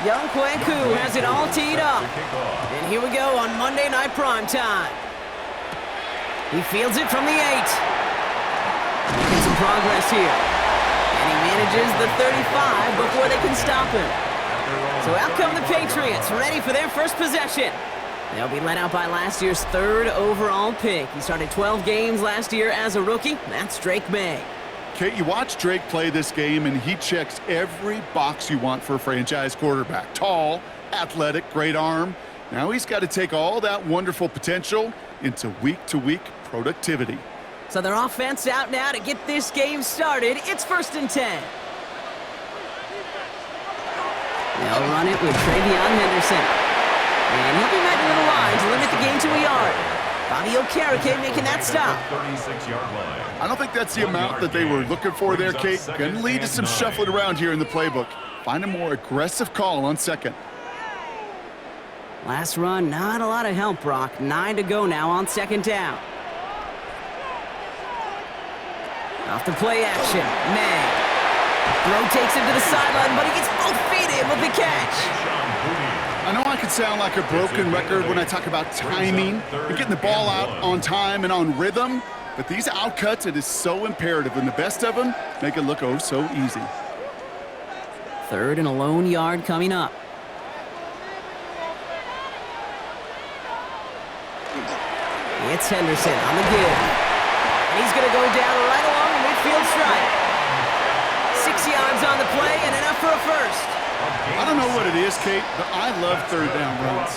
Young Kwaku has it all teed up. And here we go on Monday Night Primetime. He fields it from the 8. Making some progress here. And he manages the 35 before they can stop him. So out come the Patriots, ready for their first possession. They'll be led out by last year's 3rd overall pick. He started 12 games last year as a rookie. That's Drake May. Kate, you watch Drake play this game, and he checks every box you want for a franchise quarterback. Tall, athletic, great arm. Now he's got to take all that wonderful potential into week-to-week productivity. So their offense out now to get this game started. It's 1st and 10. They'll run it with Travion Henderson. And he'll be met to the line to limit the game to a yard. Bobby Okereke making that stop. I don't think that's the amount that they were looking for there, Kate. Going to lead to some shuffling around here in the playbook. Find a more aggressive call on 2nd. Last run, not a lot of help, Brock. 9 to go now on 2nd down. Off the play action, May. Throw takes him to the sideline, but he gets both feet in with the catch. I know I could sound like a broken record when I talk about timing and getting the ball out on time and on rhythm, but these outcuts, it is so imperative, and the best of them make it look oh so easy. 3rd and a lone yard coming up. It's Henderson on the give. And he's going to go down right along the midfield stripe. 6 yards on the play and enough for a first. I don't know what it is, Kate, but I love 3rd down runs.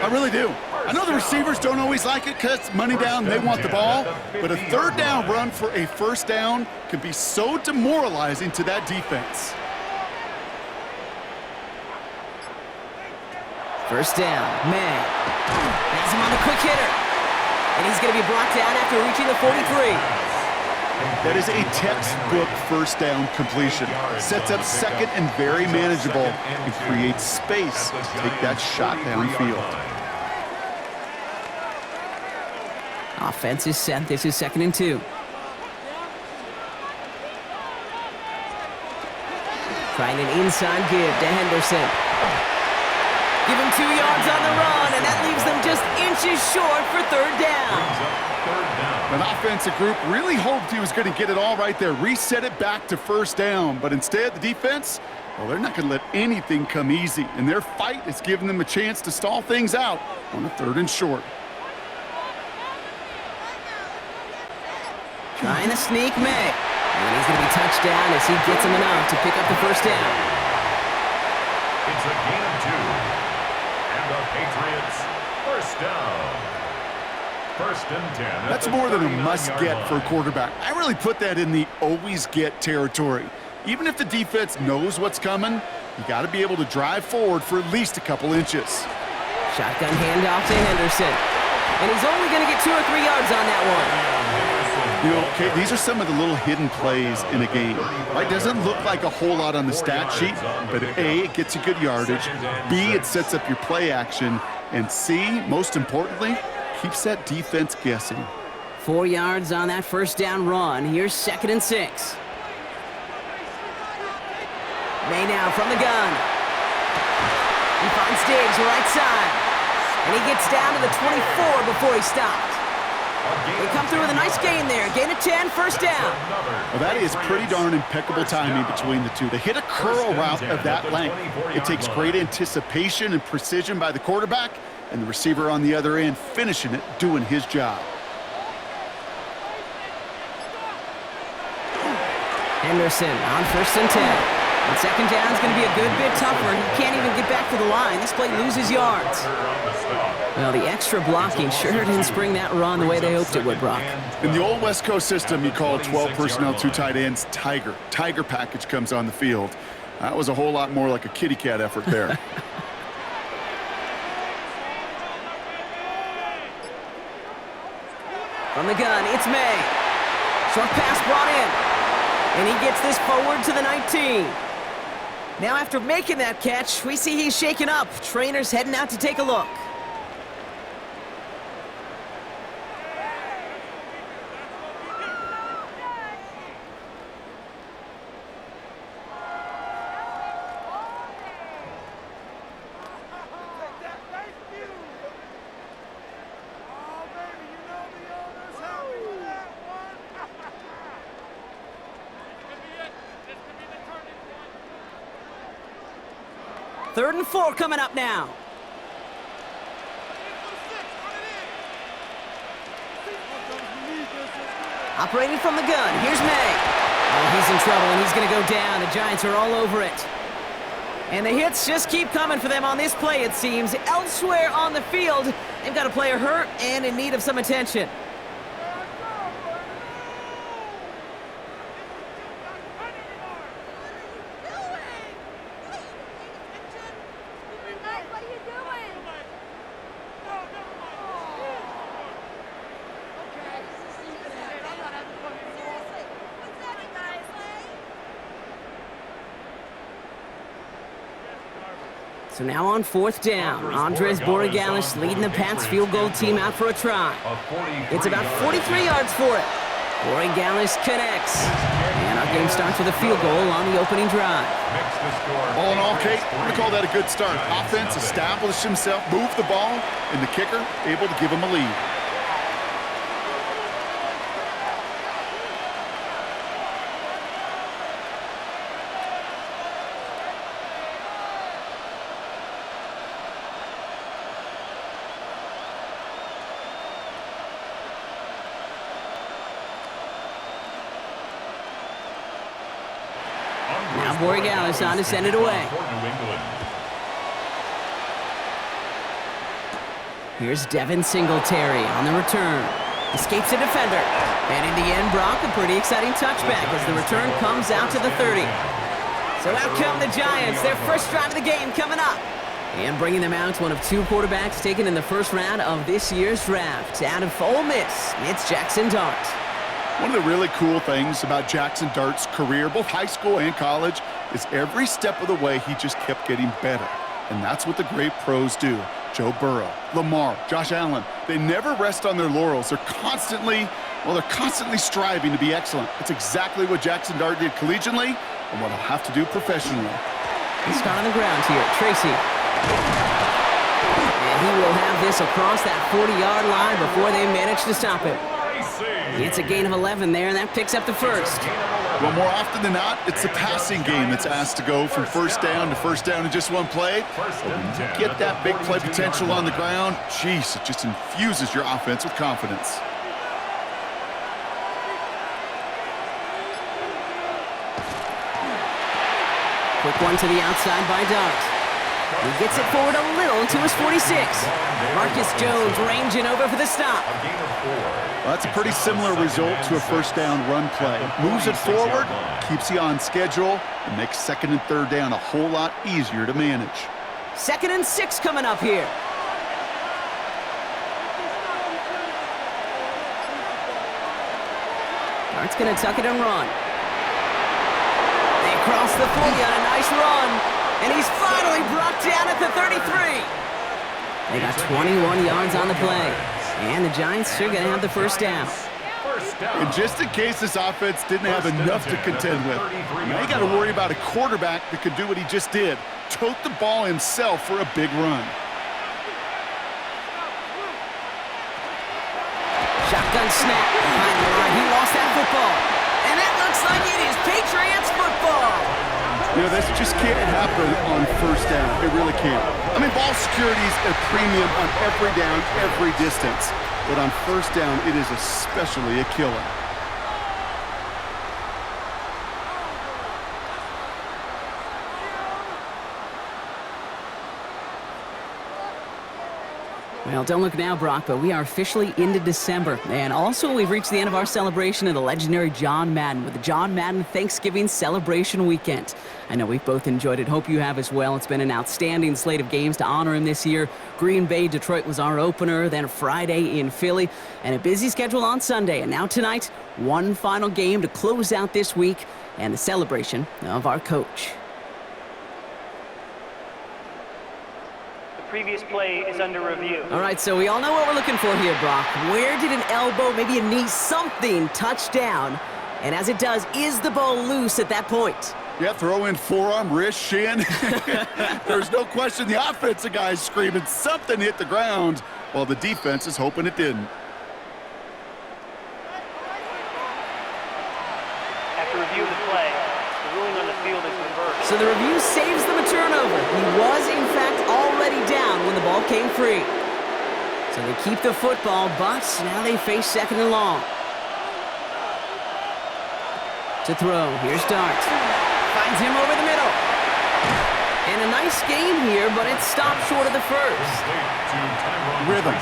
I really do. I know the receivers don't always like it because money down, they want the ball, but a 3rd down run for a 1st down can be so demoralizing to that defense. 1st down, May. Has him on the quick hitter. And he's going to be brought down after reaching the 43. That is a textbook 1st down completion. Sets up 2nd and very manageable and creates space to take that shot downfield. Offense is set. This is 2nd and 2. Trying an inside give to Henderson. Give him 2 yards on the run, and that leaves them just inches short for 3rd down. An offensive group really hoped he was going to get it all right there, reset it back to 1st down, but instead the defense, well, they're not going to let anything come easy, and their fight is giving them a chance to stall things out on a 3rd and short. Trying to sneak May, and he's going to be touched down as he gets him enough to pick up the 1st down. It's a gain of 2, and the Patriots 1st down. 1st and 10. That's more than a must-get for a quarterback. I really put that in the always-get territory. Even if the defense knows what's coming, you got to be able to drive forward for at least a couple inches. Shotgun handoff to Henderson. And he's only going to get 2 or 3 yards on that one. You know, Kate, these are some of the little hidden plays in a game. Right? Doesn't look like a whole lot on the stat sheet, but A, it gets you good yardage. B, it sets up your play action. And C, most importantly, keeps that defense guessing. 4 yards on that 1st down run. Here's 2nd and 6. May now from the gun. He finds Diggs right side. And he gets down to the 24 before he stopped. They come through with a nice gain there. Gain of 10, 1st down. Well, that is pretty darn impeccable timing between the two. They hit a curl route of that length. It takes great anticipation and precision by the quarterback, and the receiver on the other end finishing it, doing his job. Henderson on 1st and 10. And 2nd down is going to be a good bit tougher. He can't even get back to the line. This play loses yards. Well, the extra blocking sure didn't spring that run the way they hoped it would, Brock. In the old West Coast system, you call 12 personnel, 2 tight ends, Tiger. Tiger package comes on the field. That was a whole lot more like a kitty cat effort there. From the gun, it's May. Short pass brought in. And he gets this forward to the 19. Now after making that catch, we see he's shaken up. Trainer's heading out to take a look. 3rd and 4 coming up now. Operating from the gun, here's May. Oh, he's in trouble, and he's going to go down. The Giants are all over it. And the hits just keep coming for them on this play, it seems. Elsewhere on the field, they've got a player hurt and in need of some attention. So now on 4th down, Andres Borregales leading the Pats field goal team out for a try. It's about 43 yards for it. Borregales connects. And our game starts with a field goal on the opening drive. All in all, Kate, I'm going to call that a good start. Offense established himself, moved the ball, and the kicker able to give him a lead. Now Borregales on to send it away. Here's Devin Singletary on the return. Escapes a defender. And in the end, Brock, a pretty exciting touchback as the return comes out to the 30. So out come the Giants. Their first drive of the game coming up. And bringing them out, one of 2 quarterbacks taken in the first round of this year's draft. Out of Ole Miss, it's Jackson Dart. One of the really cool things about Jackson Dart's career, both high school and college, is every step of the way he just kept getting better. And that's what the great pros do. Joe Burrow, Lamar, Josh Allen, they never rest on their laurels. They're constantly striving to be excellent. It's exactly what Jackson Dart did collegiately and what he'll have to do professionally. He's on the ground here, Tracy. And he will have this across that 40-yard line before they manage to stop him. It's a gain of 11 there, and that picks up the first. Well, more often than not, it's the passing game that's asked to go from first down to first down in just one play. But when you get that big play potential on the ground, geez, it just infuses your offense with confidence. Quick one to the outside by Dart. He gets it forward a little to his 46. Marcus Jones ranging over for the stop. Well, that's a pretty similar result to a first down run play. Moves it forward, keeps you on schedule, and makes 2nd and 3rd down a whole lot easier to manage. 2nd and 6 coming up here. Dart's going to tuck it and run. They cross the 40 on a nice run, and he's finally brought down at the 33. They got 21 yards on the play. And the Giants are going to have the first down. And just in case this offense didn't have enough to contend with, now you got to worry about a quarterback that could do what he just did, tote the ball himself for a big run. Shotgun snap behind the line. He lost that football. And it looks like it is Patriots football. You know, this just can't happen on first down. It really can't. I mean, ball security is a premium on every down, every distance. But on first down, it is especially a killer. Well, don't look now, Brock, but we are officially into December. And also, we've reached the end of our celebration of the legendary John Madden with the John Madden Thanksgiving Celebration Weekend. I know we've both enjoyed it. Hope you have as well. It's been an outstanding slate of games to honor him this year. Green Bay, Detroit was our opener, then Friday in Philly, and a busy schedule on Sunday. And now tonight, one final game to close out this week and the celebration of our coach. Previous play is under review. All right, so we all know what we're looking for here, Brock. Where did an elbow, maybe a knee, something touch down? And as it does, is the ball loose at that point? Yeah, throw in forearm, wrist, shin. There's no question the offensive guy is screaming something hit the ground while the defense is hoping it didn't. After reviewing the play, the ruling on the field is reversed. So the review saves them a turnover. He was, in fact, already down when the ball came free. So they keep the football, but now they face second and long. To throw, here's Dart. Finds him over the middle. And a nice gain here, but it stopped short of the first. Rhythm.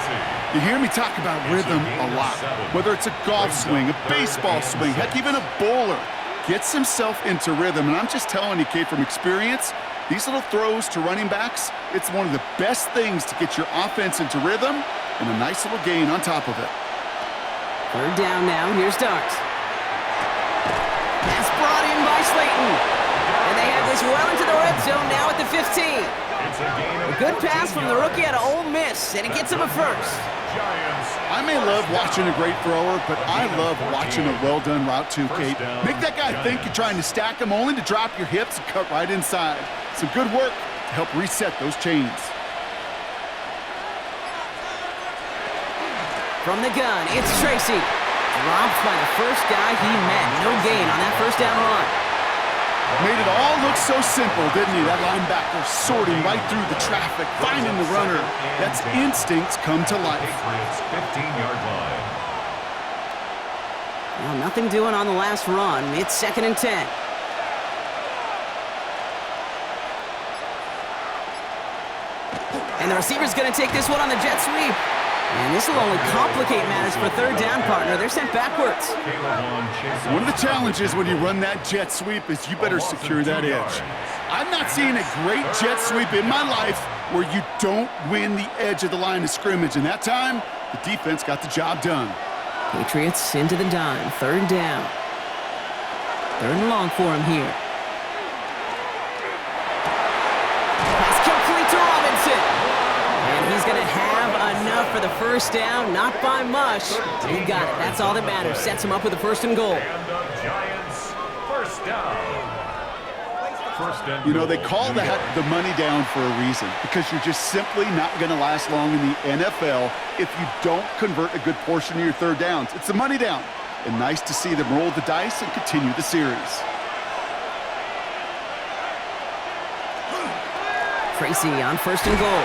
You hear me talk about rhythm a lot. Whether it's a golf swing, a baseball swing, heck, even a bowler gets himself into rhythm. And I'm just telling you, kid, from experience, these little throws to running backs, it's one of the best things to get your offense into rhythm and a nice little gain on top of it. Third down now, here's Dart. Pass brought in by Slayton. And they have this well into the red zone now at the 15. A good pass from the rookie out of Ole Miss, and it gets him a first. I may love watching a great thrower, but I love watching a well-done route too, Kate. Make that guy think you're trying to stack him only to drop your hips and cut right inside. Some good work to help reset those chains. From the gun, it's Tracy. Dropped by the first guy he met. No gain on that first down run. Made it all look so simple, didn't he? That linebacker sorting right through the traffic, finding the runner. That's instincts come to life. 15-yard line. Well, nothing doing on the last run. It's 2nd and 10. And the receiver's going to take this one on the jet sweep. And this will only complicate matters for third down, partner. They're sent backwards. One of the challenges when you run that jet sweep is you better secure that edge. I've not seen a great jet sweep in my life where you don't win the edge of the line of scrimmage. And that time, the defense got the job done. Patriots into the dime. Third down. Third and long for him here. Pass complete to Robinson. And he's going to have enough for the first down. Not by much. He got it. That's all that matters. Sets him up with a 1st and goal. And the Giants, first down. You know, they call that the money down for a reason, because you're just simply not going to last long in the NFL if you don't convert a good portion of your third downs. It's the money down. And nice to see them roll the dice and continue the series. Tracy on 1st and goal.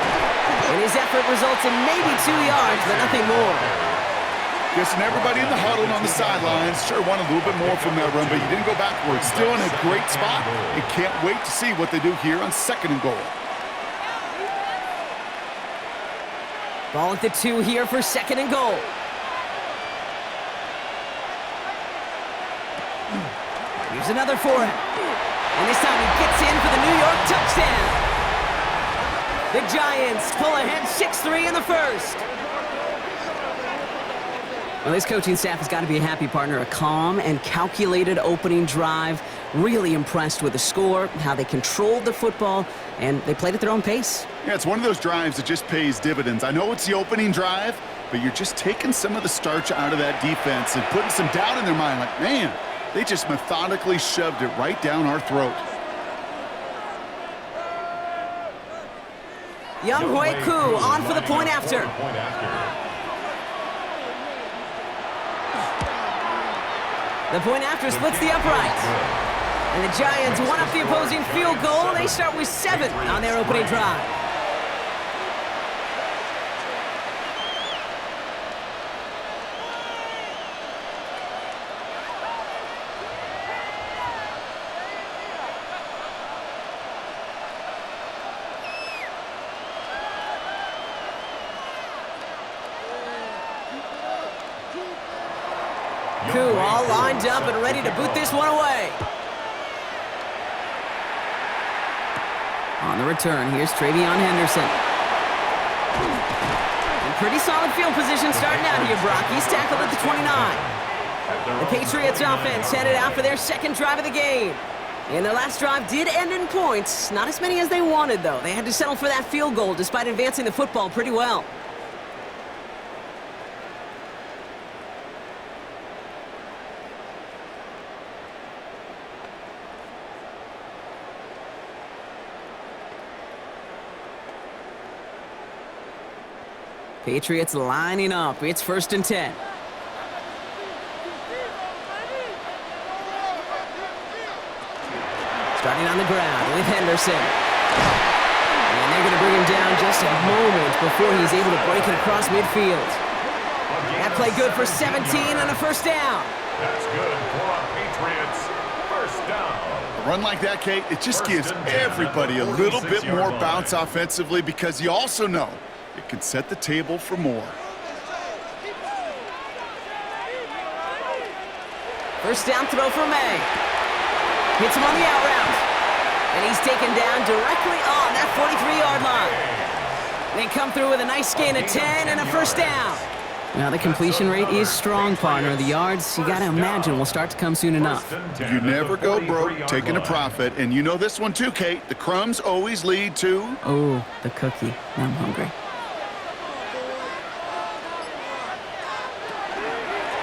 And his effort results in maybe 2 yards, but nothing more. Guessing everybody in the huddle and on the sidelines sure wanted a little bit more from that run, but you didn't go backwards. Still in a great spot, and can't wait to see what they do here on 2nd and goal. Ball at the 2 here for 2nd and goal. Here's another for him. And this time he gets in for the New York touchdown. The Giants pull ahead 6-3 in the first. Well, this coaching staff has got to be a happy partner. A calm and calculated opening drive. Really impressed with the score, how they controlled the football, and they played at their own pace. Yeah, it's one of those drives that just pays dividends. I know it's the opening drive, but you're just taking some of the starch out of that defense and putting some doubt in their mind. Like, man, they just methodically shoved it right down our throat. Young Hui Koo on for the point after. The point after splits the uprights. And the Giants one up the opposing field goal. They start with 7 on their opening drive. Koo all lined up and ready to boot this one away. On the return, here's Travion Henderson. In pretty solid field position starting out here, Brock. He's tackled at the 29. The Patriots offense headed out for their 2nd drive of the game. And their last drive did end in points. Not as many as they wanted, though. They had to settle for that field goal despite advancing the football pretty well. Patriots lining up. It's 1st and 10. Starting And on the ground with Henderson. And they're going to bring him down just a moment before he's able to break it across midfield. That play good for 17 and a first down. That's good for a Patriots first down. A run like that, Kate, it just gives everybody a little bit more bounce offensively because you also know it can set the table for more. First down throw for May. Hits him on the out route. And he's taken down directly on that 43-yard line. They come through with a nice gain of 10 and a first down. Now the completion rate is strong, partner. The yards, you got to imagine, will start to come soon enough. You never go broke taking a profit. And you know this one too, Kate. The crumbs always lead to... Oh, the cookie. I'm hungry.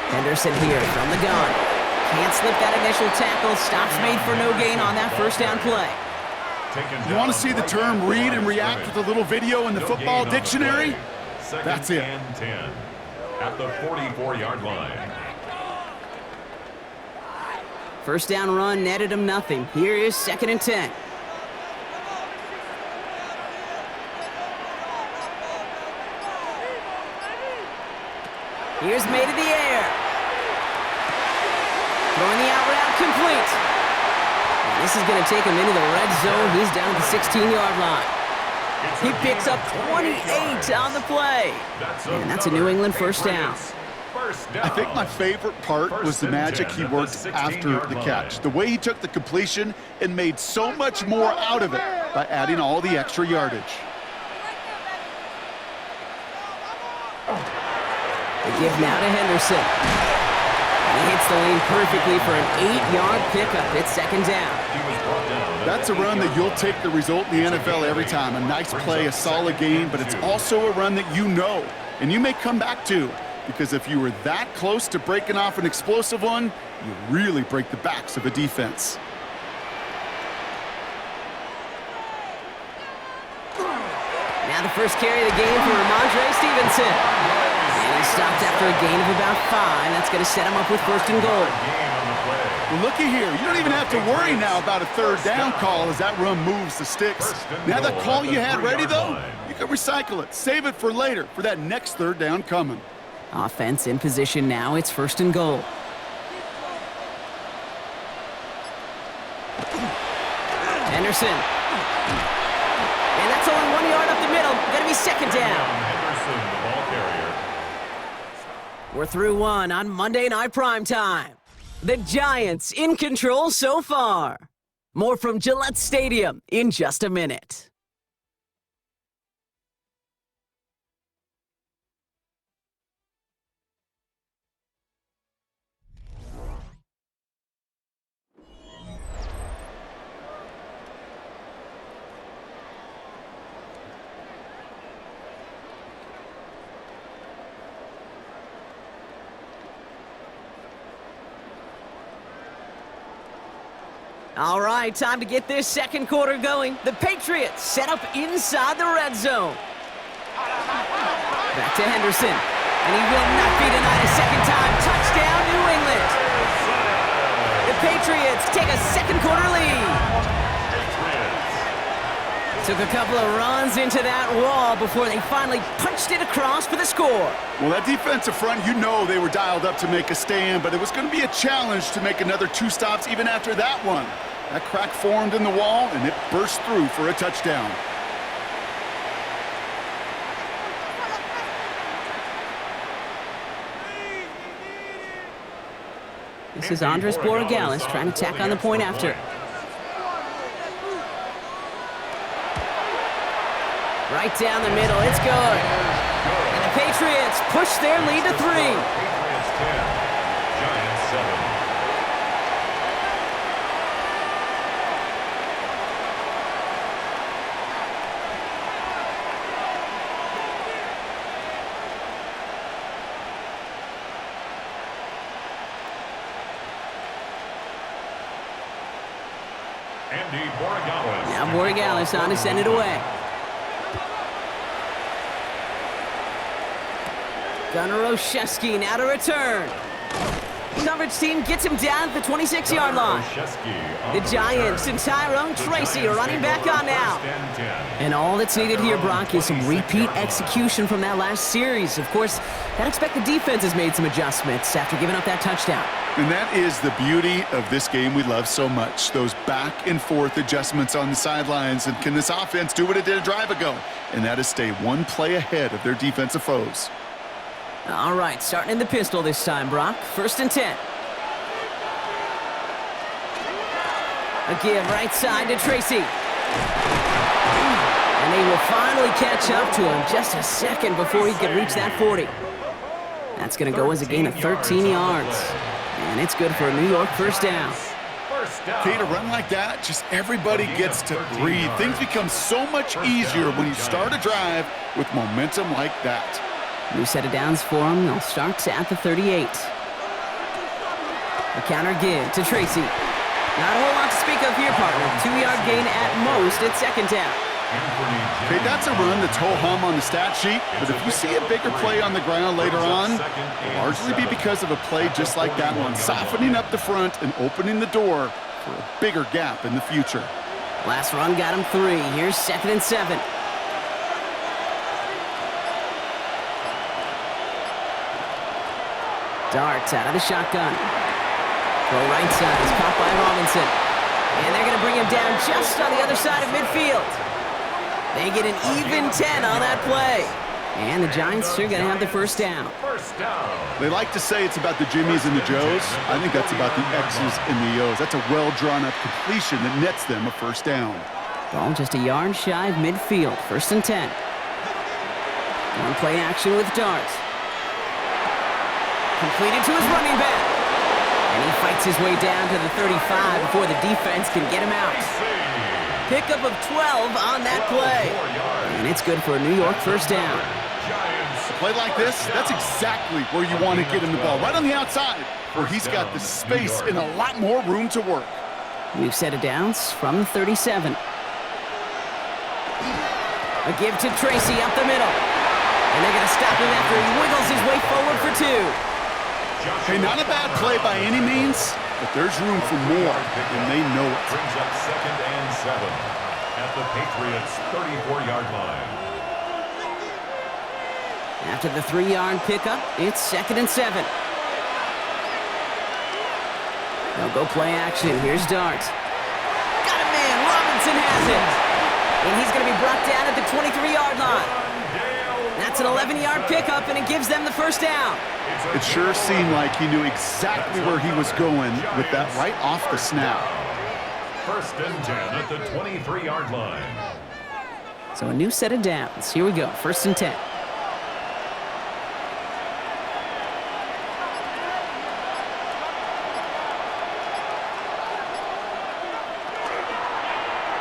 Henderson here from the gun. Can't slip that initial tackle. Stops made for no gain on that first down play. You want to see the term read and react with a little video in the football dictionary? That's it. And 10 at the 44-yard line. First down run netted him nothing. Here is 2nd and 10. Here's May to the air. Throwing the out route complete. And this is going to take him into the red zone. He's down at the 16-yard line. He picks up 28 on the play. And that's a New England first down. I think my favorite part was the magic he worked after the catch. The way he took the completion and made so much more out of it by adding all the extra yardage. They give now to Henderson. He hits the lane perfectly for an 8-yard pickup. It's 2nd down. That's a run that you'll take the result in the NFL every time. A nice play, a solid game, but it's also a run that you know and you may come back to, because if you were that close to breaking off an explosive one, you really break the backs of a defense. Now the first carry of the game for Ramondre Stevenson. And he stopped after a gain of about 5. That's going to set him up with 1st and goal. Well, looky here. You don't even have to worry now about a 3rd down call as that run moves the sticks. Now that call you had ready, though, you can recycle it. Save it for later for that next 3rd down coming. Offense in position now. It's 1st and goal. Henderson. And that's only 1 yard up the middle. Going to be 2nd down. We're through one on Monday Night Primetime. The Giants in control so far. More from Gillette Stadium in just a minute. All right, time to get this 2nd quarter going. The Patriots set up inside the red zone. Back to Henderson. And he will not be denied a 2nd time. Touchdown, New England. The Patriots take a 2nd quarter lead. Took a couple of runs into that wall before they finally punched it across for the score. Well, that defensive front, you know they were dialed up to make a stand, but it was going to be a challenge to make another 2 stops even after that one. That crack formed in the wall, and it burst through for a touchdown. This is Andres Borregales trying to tack on the point after. Right down the middle, it's good. And the Patriots push their lead to 3. Patriots 10, Giants 7. Now Borregales on to send it away. Gunnar Olszewski now to return. Coverage team gets him down at the 26-yard line. The Giants and Tyrone Tracy are running back on now. And all that's needed here, Brock, is some repeat execution from that last series. Of course, I'd expect the defense has made some adjustments after giving up that touchdown. And that is the beauty of this game we love so much, those back-and-forth adjustments on the sidelines. And can this offense do what it did a drive ago? And that is stay one play ahead of their defensive foes. All right, starting in the pistol this time, Brock. 1st and 10. A give right side to Tracy. And they will finally catch up to him just a second before he can reach that 40. That's going to go as a gain of 13 yards. And it's good for a New York 1st down. Okay, to run like that, just everybody gets to breathe. Things become so much easier when you start a drive with momentum like that. New set of downs for him. They'll start at the 38. A counter give to Tracy. Not a whole lot to speak of here, partner. 2-yard gain at most at 2nd down. Okay, that's a run that's ho-hum on the stat sheet, but if you see a bigger play on the ground later on, it'll largely be because of a play just like that one, softening up the front and opening the door for a bigger gap in the future. Last run got him 3. Here's 2nd and 7. Darts out of the shotgun. Throw right side is caught by Robinson. And they're going to bring him down just on the other side of midfield. They get an even 10 on that play. And the Giants are going to have the 1st down. They like to say it's about the Jimmies and the Joes. I think that's about the X's and the O's. That's a well-drawn-up completion that nets them a 1st down. Ball just a yard shy of midfield. 1st and 10. One play action with Darts. Completed to his running back. And he fights his way down to the 35 before the defense can get him out. Pickup of 12 on that play. And it's good for a New York 1st down. A play like this, that's exactly where you want to get him the ball. Right on the outside, where he's got the space and a lot more room to work. New set of downs from the 37. A give to Tracy up the middle. And they're going to stop him after he wiggles his way forward for 2. Hey, not a bad play by any means, but there's room for more, and they know it. Brings up 2nd and 7 at the Patriots' 34-yard line. After the 3-yard pickup, it's 2nd and 7. They'll go play action. Here's Dart. Got a man. Robinson has it. And he's going to be brought down at the 23-yard line. That's an 11-yard pickup, and it gives them the 1st down. It sure seemed like he knew exactly where he was going with that right off the snap. 1st and 10 at the 23-yard line. So a new set of downs. Here we go. 1st and 10.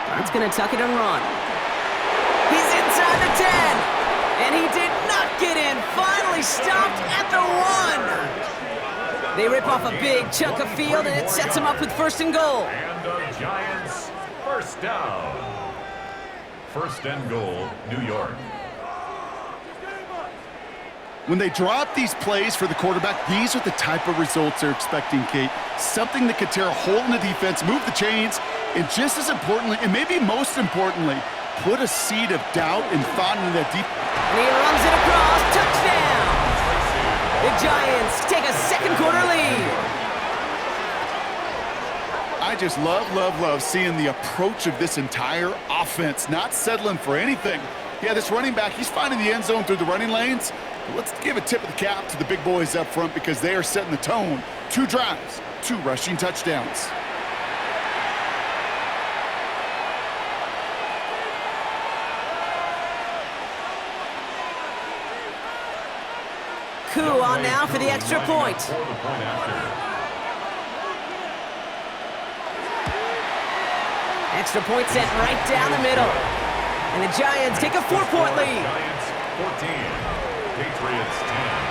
Bart's going to tuck it and run. He's inside the 10. And he did not get in. Finally stopped at the 1. They rip off a big chunk of field, and it sets him up with 1st and goal. And the Giants' 1st down. 1st and goal, New York. When they drop these plays for the quarterback, these are the type of results they're expecting, Kate. Something that could tear a hole in the defense, move the chains, and just as importantly, and maybe most importantly, put a seed of doubt and thought into that deep. And he runs it across. Touchdown! The Giants take a 2nd quarter lead. I just love seeing the approach of this entire offense, not settling for anything. Yeah, this running back, he's finding the end zone through the running lanes. But let's give a tip of the cap to the big boys up front because they are setting the tone. 2 drives, 2 rushing touchdowns. Coup on now for the extra point. Extra point sent right down the middle. And the Giants take a 4-point lead. Giants 14, Patriots 10.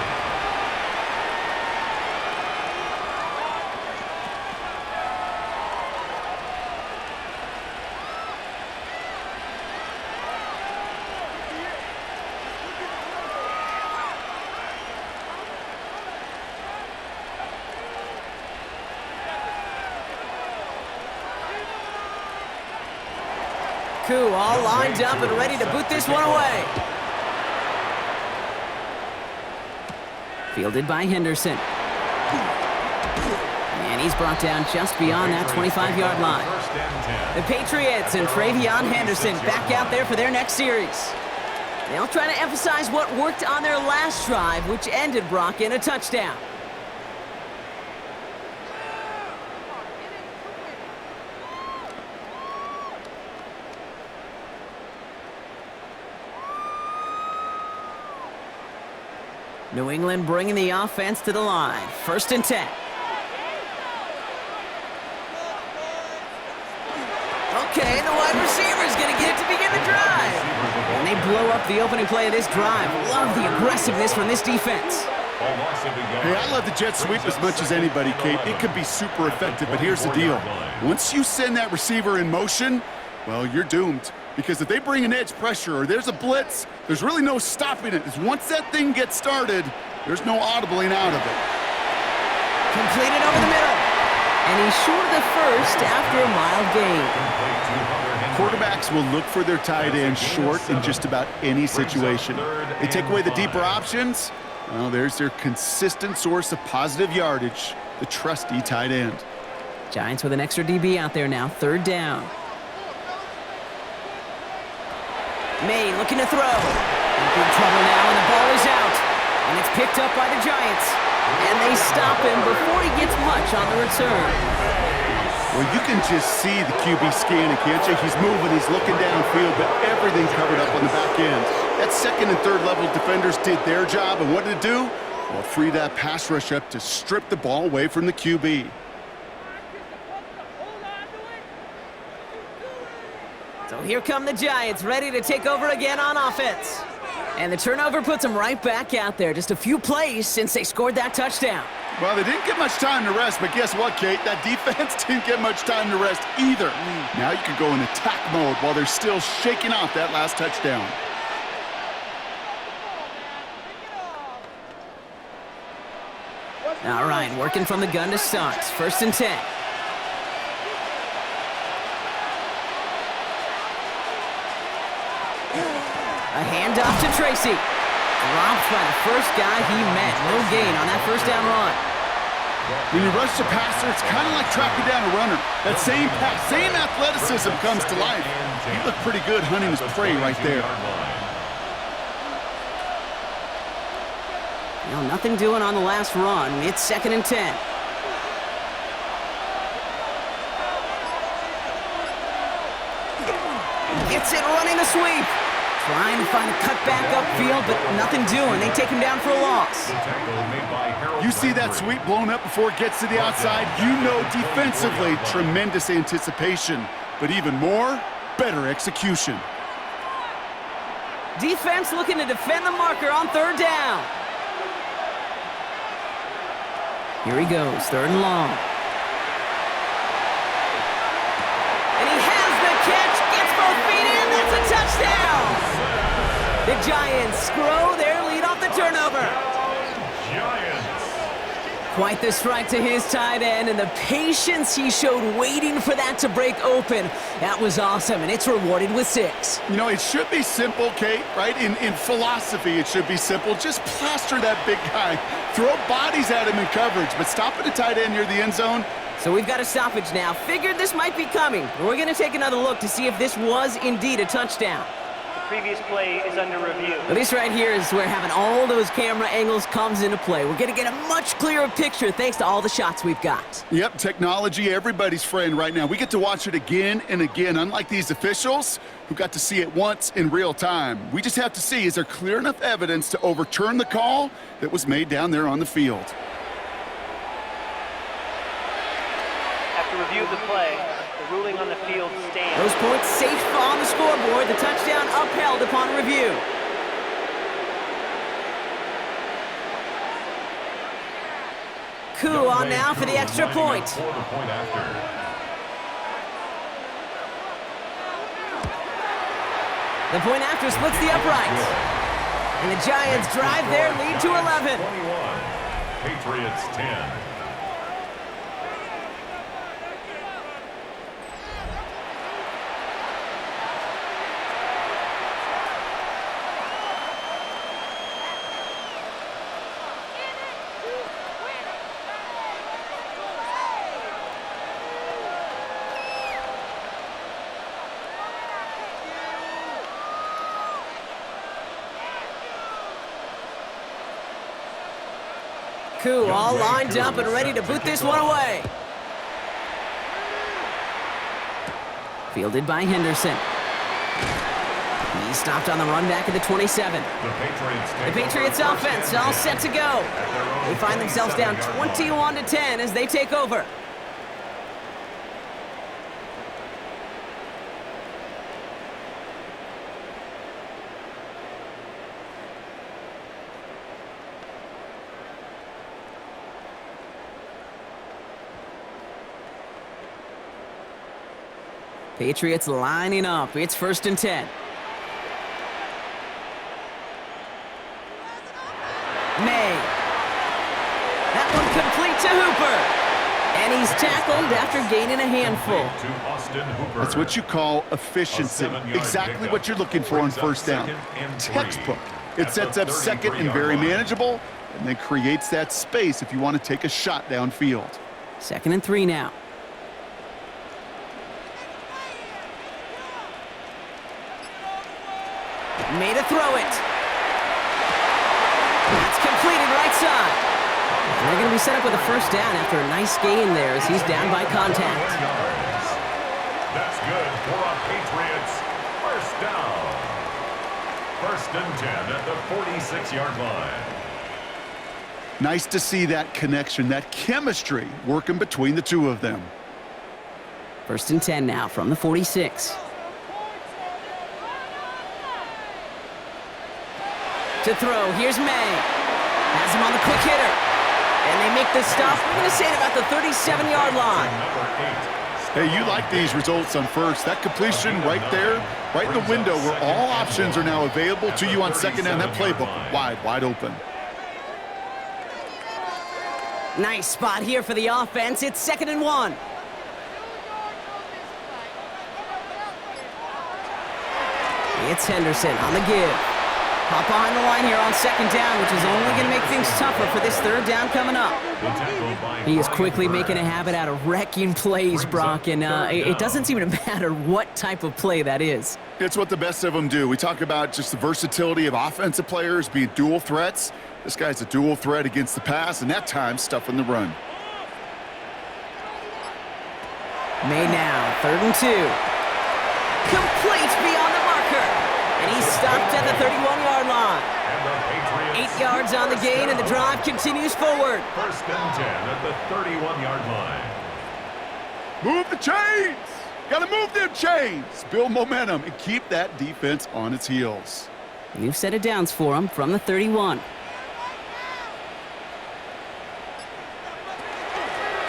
Koo all lined up and ready to boot this one away. Fielded by Henderson. And he's brought down just beyond that 25-yard line. The Patriots and Travion Henderson back out there for their next series. They'll try to emphasize what worked on their last drive, which ended, Brock, in a touchdown. New England bringing the offense to the line. 1st and 10. Okay, the wide receiver is going to get it to begin the drive. And they blow up the opening play of this drive. Love the aggressiveness from this defense. Hey, I love the jet sweep as much as anybody, Kate. It could be super effective, but here's the deal. Once you send that receiver in motion, well, you're doomed. Because if they bring an edge pressure or there's a blitz, there's really no stopping it. Because once that thing gets started, there's no audibling out of it. Completed over the middle. And he's short of the first after a mild gain. Quarterbacks will look for their tight end short in just about any situation. They take away the deeper options. Well, there's their consistent source of positive yardage, the trusty tight end. Giants with an extra DB out there now. 3rd down. May looking to throw. In big trouble now, and the ball is out. And it's picked up by the Giants. And they stop him before he gets much on the return. Well, you can just see the QB scanning, can't you? He's moving, he's looking downfield, but everything covered up on the back end. That 2nd and 3rd level defenders did their job, and what did it do? Well, free that pass rush up to strip the ball away from the QB. So here come the Giants, ready to take over again on offense. And the turnover puts them right back out there. Just a few plays since they scored that touchdown. Well, they didn't get much time to rest, but guess what, Kate? That defense didn't get much time to rest either. Now you can go in attack mode while they're still shaking off that last touchdown. All right, working from the gun to start. 1st and 10. A handoff to Tracy. Dropped by the first guy he met. No gain on that 1st down run. When you rush the passer, it's kind of like tracking down a runner. That same pass, same athleticism comes to life. He looked pretty good hunting his prey right there. You know, nothing doing on the last run. It's 2nd and 10. Gets it running the sweep. Trying to find a cutback upfield, but nothing doing. They take him down for a loss. You see that sweep blown up before it gets to the outside, you know defensively, tremendous anticipation. But even more, better execution. Defense looking to defend the marker on 3rd down. Here he goes, 3rd and long. And he has the catch, gets both feet in, that's a touchdown! The Giants grow their lead off the turnover. Giants. Quite the strike to his tight end, and the patience he showed waiting for that to break open. That was awesome, and it's rewarded with 6. You know, it should be simple, Kate, right? In philosophy, it should be simple. Just plaster that big guy. Throw bodies at him in coverage, but stop at the tight end near the end zone. So we've got a stoppage now. Figured this might be coming. We're going to take another look to see if this was indeed a touchdown. Previous play is under review. Well, this right here is where having all those camera angles comes into play. We're going to get a much clearer picture thanks to all the shots we've got. Yep, technology, everybody's friend right now. We get to watch it again and again, unlike these officials who got to see it once in real time. We just have to see, is there clear enough evidence to overturn the call that was made down there on the field? After review of the play, the ruling on the field stands. Those points safe on the scoreboard. The touchdown upheld upon review. Koo on now for the extra point. The point after splits the upright. And the Giants drive their lead to 11. 21. Patriots 10. Koo all lined up and ready to boot this one away. Fielded by Henderson. He's stopped on the run back at the 27. The Patriots offense all set to go. They find themselves down 21-10 as they take over. Patriots lining up. It's 1st and 10. May. That one complete to Hooper. And he's tackled after gaining a handful. That's what you call efficiency. Exactly what you're looking for on 1st down. Textbook. It sets up 2nd and very manageable, and then creates that space if you want to take a shot downfield. 2nd and 3 now. Made a throw it. That's completed right side. And they're going to be set up with a 1st down after a nice gain there as he's down by contact. That's good for a Patriots 1st down. 1st and 10 at the 46-yard line. Nice to see that connection, that chemistry working between the two of them. 1st and 10 now from the 46. To throw, here's May. Has him on the quick hitter. And they make the stop, we're going to say at about the 37-yard line. Hey, you like these results on 1st. That completion right there, right in the window where all options are now available to you on 2nd down. That playbook wide open. Nice spot here for the offense. It's 2nd and 1. It's Henderson on the give. Hop behind the line here on 2nd down, which is only going to make things tougher for this 3rd down coming up. He is quickly making a habit out of wrecking plays, Brock, and it doesn't seem to matter what type of play that is. It's what the best of them do. We talk about just the versatility of offensive players being dual threats. This guy's a dual threat against the pass, and that time stuffing the run. May now, 3rd and 2. Complete beyond the marker. And he's stopped at the 31-yard line. 8 yards on the gain, and the drive continues forward. 1st and 10 at the 31-yard line. Move the chains! Gotta move them chains! Build momentum and keep that defense on its heels. New set of downs for him from the 31.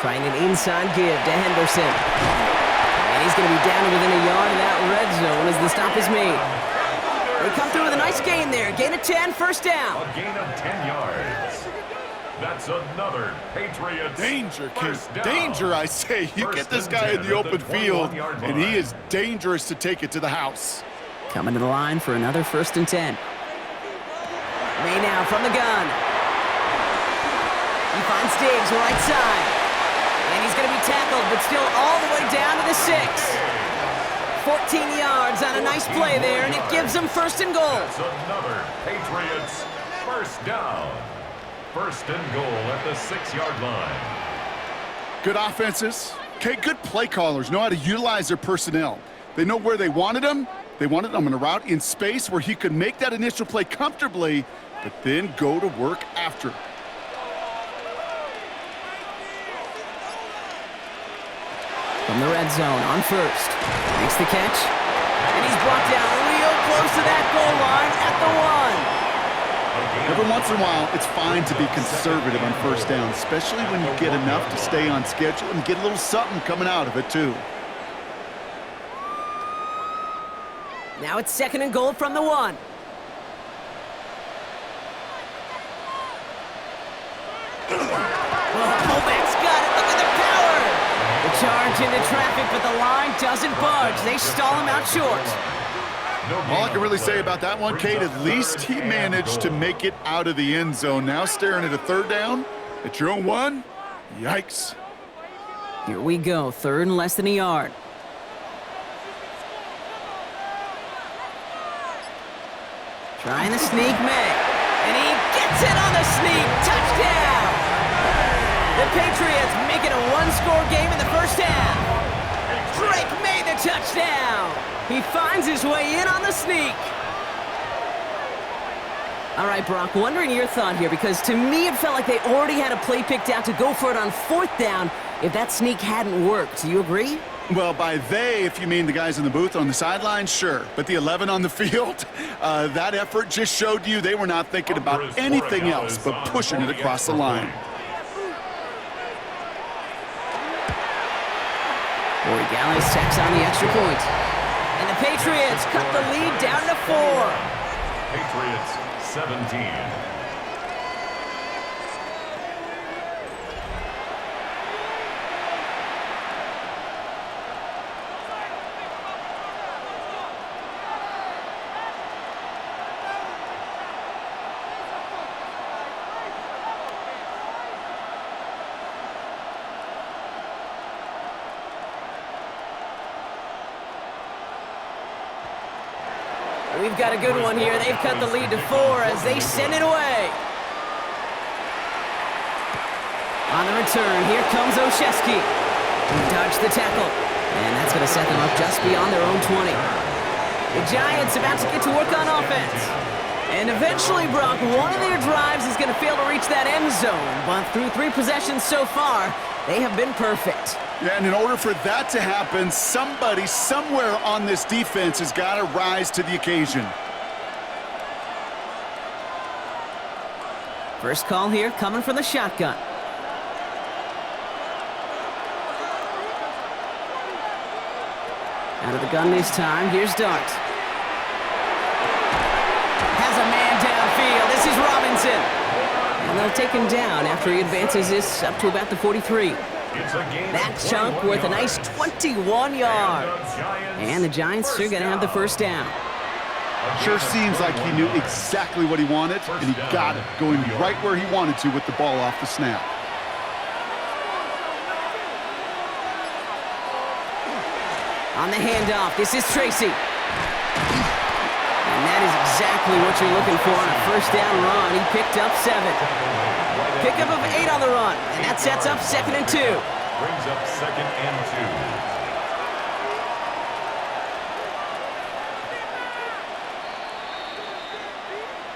Trying an inside give to Henderson. And he's going to be down within a yard of that red zone as the stop is made. They come through with a nice gain there. Gain of 10, 1st down. A gain of 10 yards. That's another Patriots. Danger, kid. 1st down. Danger, I say. You get this guy in the open field, and he is dangerous to take it to the house. Coming to the line for another 1st and 10. May now from the gun. He finds Diggs right side. And he's going to be tackled, but still all the way down to the 6. 14 yards on a nice play there, and it gives them 1st and goal. That's another Patriots 1st down. 1st and goal at the 6-yard line. Good offenses. Okay, good play callers know how to utilize their personnel. They know where they wanted them. They wanted them on a route in space where he could make that initial play comfortably, but then go to work after. From the red zone on 1st. Makes the catch. And he's brought down real close to that goal line at the 1. Every once in a while, it's fine to be conservative on 1st down, especially when you get enough to stay on schedule and get a little something coming out of it, too. Now it's 2nd and goal from the 1. Fullback's got it. Look at the power. The charge into traffic, but the line doesn't budge. They stall him out short. All I can really say about that one, Kate, at least he managed to make it out of the end zone. Now staring at a 3rd down at your own 1. Yikes. Here we go, 3rd and less than a yard. Trying to sneak May. And he gets it on the sneak. Touchdown! The Patriots make it a one-score game in the first half. Drake made the touchdown. He finds his way in on the sneak. All right, Brock, wondering your thought here, because to me it felt like they already had a play picked out to go for it on fourth down if that sneak hadn't worked. Do you agree? Well, by they, if you mean the guys in the booth on the sidelines, sure. But the 11 on the field, that effort just showed you they were not thinking about anything else but pushing it across the line. Boy, Gallis tacks on the extra point. And the Patriots cut the lead down to 4. Patriots 17. We've got a good one here. They've cut the lead to 4 as they send it away. On the return, here comes Olszewski. He dodged the tackle, and that's going to set them up just beyond their own 20. The Giants about to get to work on offense. And eventually, Brock, one of their drives is going to fail to reach that end zone. But through 3 possessions so far, they have been perfect. Yeah, and in order for that to happen, somebody somewhere on this defense has got to rise to the occasion. First call here coming from the shotgun. Out of the gun this time, here's Dart. Has a man downfield. This is Robinson. And they'll take him down after he advances this up to about the 43. That chunk worth a nice 21 yards. And the Giants are going to have the first down. Sure seems like he knew exactly what he wanted, and he got it, going right where he wanted to with the ball off the snap. On the handoff, this is Tracy. And that is exactly what you're looking for on a first down run. He picked up 7. Pickup of 8 on the run, and that sets up 2nd and 2. Brings up 2nd and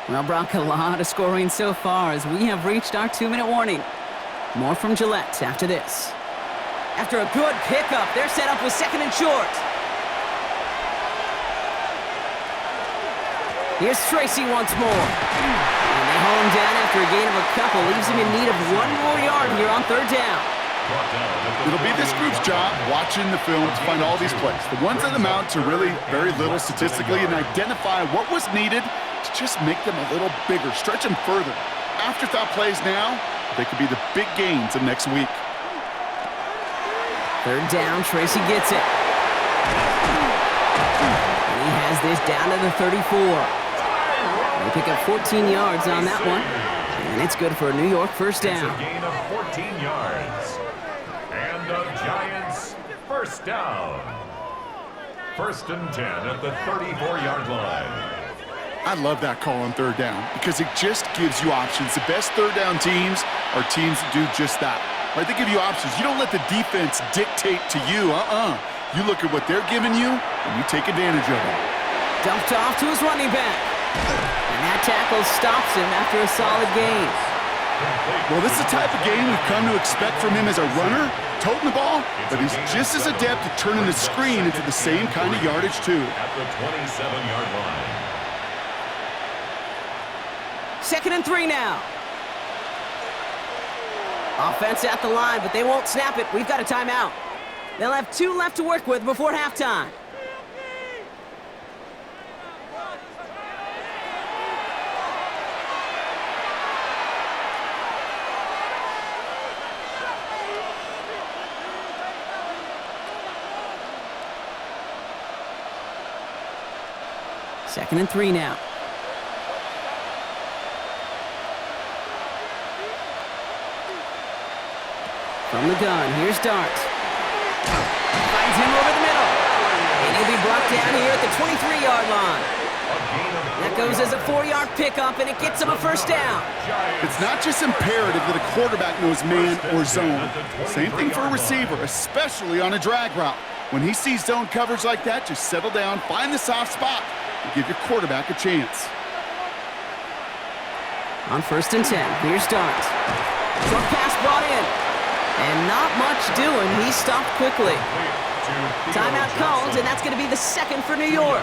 2. Well, Brock, a lot of scoring so far as we have reached our 2-minute warning. More from Gillette after this. After a good pickup, they're set up with 2nd and short. Here's Tracy once more. And they haul him down after a gain of a couple. Leaves him in need of 1 more yard here on 3rd down. It'll be this group's job watching the film to find all these plays. The ones that amount to really very little statistically and identify what was needed to just make them a little bigger, stretch them further. Afterthought plays now, they could be the big gains of next week. 3rd down, Tracy gets it. And he has this down to the 34. They pick up 14 yards on that one. And it's good for a New York first down. It's a gain of 14 yards. And the Giants first down. 1st and 10 at the 34-yard line. I love that call on 3rd down because it just gives you options. The best 3rd down teams are teams that do just that. Right? They give you options. You don't let the defense dictate to you. You look at what they're giving you, and you take advantage of it. Dumped off to his running back. And that tackle stops him after a solid gain. Well, this is the type of game we've come to expect from him as a runner, toting the ball, but he's just as adept at turning the screen into the same kind of yardage, too. At the 27-yard line. 2nd and 3 now. Offense at the line, but they won't snap it. We've got a timeout. They'll have 2 left to work with before halftime. Second and 3 now. From the gun, here's Dart. Finds him over the middle. And he'll be brought down here at the 23-yard line. That goes as a 4-yard pickup, and it gets him a first down. It's not just imperative that a quarterback knows man or zone. Same thing for a receiver, especially on a drag route. When he sees zone coverage like that, just settle down, find the soft spot, and give your quarterback a chance. On 1st and 10, here's Dart. Short pass brought in. And not much doing. He stopped quickly. Timeout called, and that's going to be the second for New York.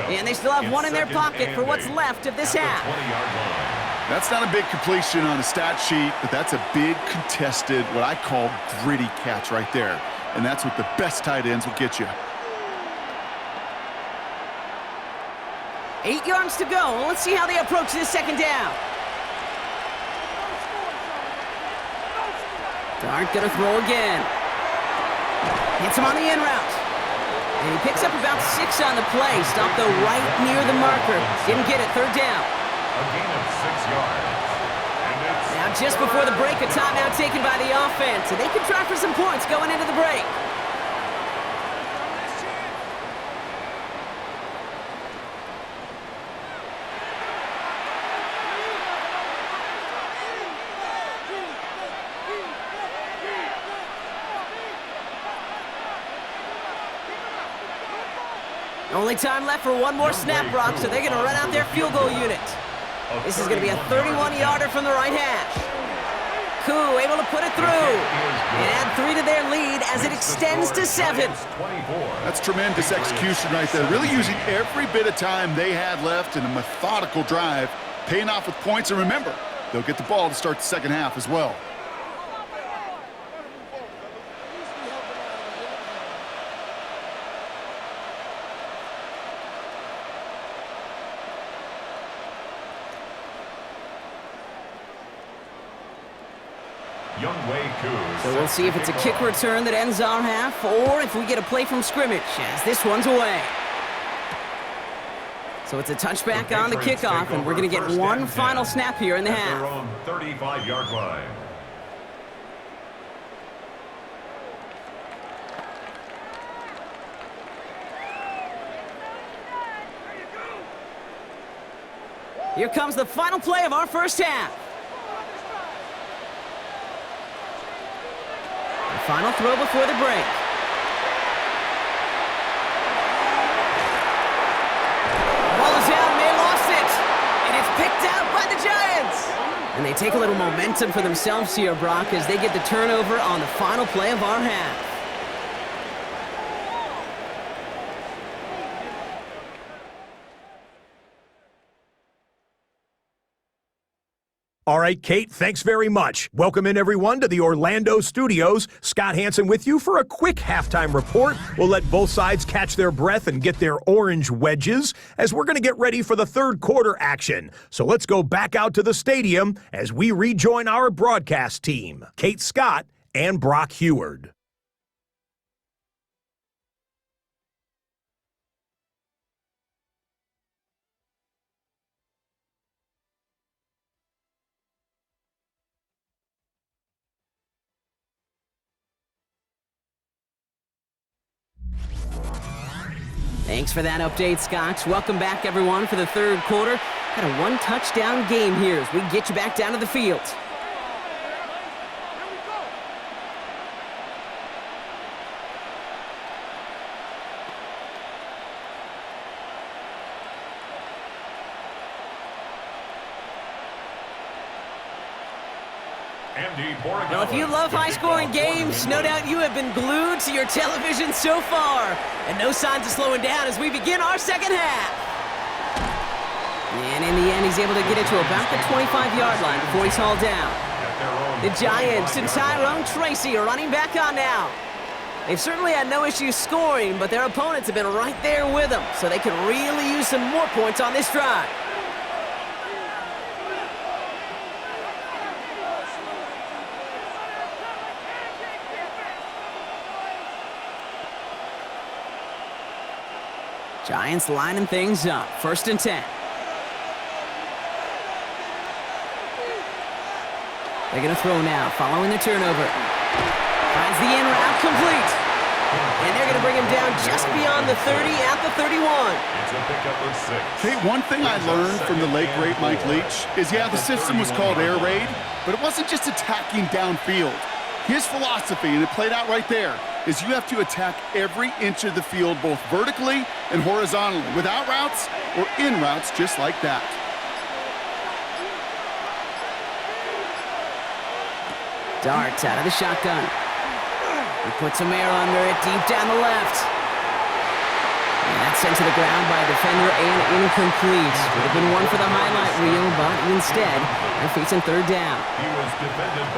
And they still have one in their pocket for what's left of this half. That's not a big completion on the stat sheet, but that's a big contested, what I call gritty catch right there. And that's what the best tight ends will get you. 8 yards to go. Let's see how they approach this second down. Dart gonna throw again. Hits him on the in route. And he picks up about 6 on the play. Stopped though right near the marker. Didn't get it. 3rd down. A gain of 6 yards. Now just before the break, a timeout taken by the offense. And they can try for some points going into the break. Only time left for one more snap, Brock, so they're going to run out their field goal unit. This is going to be a 31-yarder from the right hash. Koo able to put it through and add 3 to their lead as it extends to 7. That's tremendous execution right there. Really using every bit of time they had left in a methodical drive, paying off with points. And remember, they'll get the ball to start the second half as well. So we'll see if it's a kick return that ends our half, or if we get a play from scrimmage, as this one's away. So it's a touchback on the kickoff, and we're going to get one final snap here in the half. Their own 35-yard line. Here comes the final play of our first half. Final throw before the break. Ball is out, and they lost it. And it's picked out by the Giants. And they take a little momentum for themselves here, Brock, as they get the turnover on the final play of our half. All right, Kate, thanks very much. Welcome in, everyone, to the Orlando studios. Scott Hansen with you for a quick halftime report. We'll let both sides catch their breath and get their orange wedges as we're going to get ready for the third quarter action. So let's go back out to the stadium as we rejoin our broadcast team, Kate Scott and Brock Heward. Thanks for that update, Scott. Welcome back, everyone, for the third quarter. Got a one-touchdown game here as we get you back down to the field. Well, if you love high-scoring games, no doubt you have been glued to your television so far. And no signs of slowing down as we begin our second half. And in the end, he's able to get it to about the 25-yard line before he's hauled down. The Giants and Tyrone Tracy are running back on now. They've certainly had no issues scoring, but their opponents have been right there with them, so they can really use some more points on this drive. Giants lining things up. 1st and 10. They're going to throw now, following the turnover. Finds the in route complete. And they're going to bring him down just beyond the 30 at the 31. It's a pickup of 6. Okay, one thing I learned from the late, great Mike Leach is, yeah, the system was called air raid, but it wasn't just attacking downfield. His philosophy, and it played out right there, is you have to attack every inch of the field, both vertically and horizontally, without routes or in routes, just like that. Dart out of the shotgun. He puts some air under it, deep down the left. And that's sent to the ground by a defender and incomplete. Would have been one for the highlight reel, but instead, they're facing third down.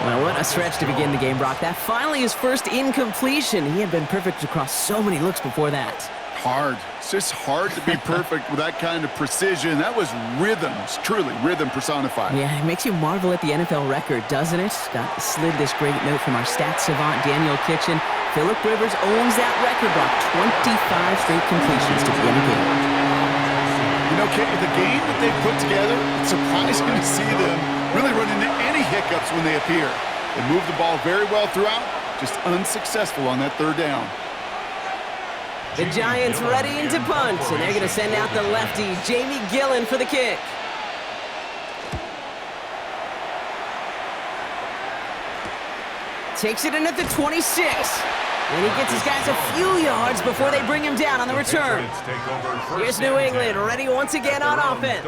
Well, what a stretch to begin the game, Brock. That finally his first incompletion. He had been perfect across so many looks before that. Hard. It's just hard to be perfect with that kind of precision. That was rhythm. It's truly rhythm personified. Yeah, it makes you marvel at the NFL record, doesn't it? Got slid this great note from our stats savant, Daniel Kitchen. Phillip Rivers owns that record, Brock. 25 straight completions to begin the game. You know, Kate, with the game that they've put together, it's surprising to see them really run into any hiccups when they appear. They move the ball very well throughout, just unsuccessful on that third down. The Giants ready to punt, and they're going to send out the lefty, Jamie Gillen, for the kick. Takes it in at the 26. And he gets his guys a few yards before they bring him down on the return. Here's New England, ready once again on offense.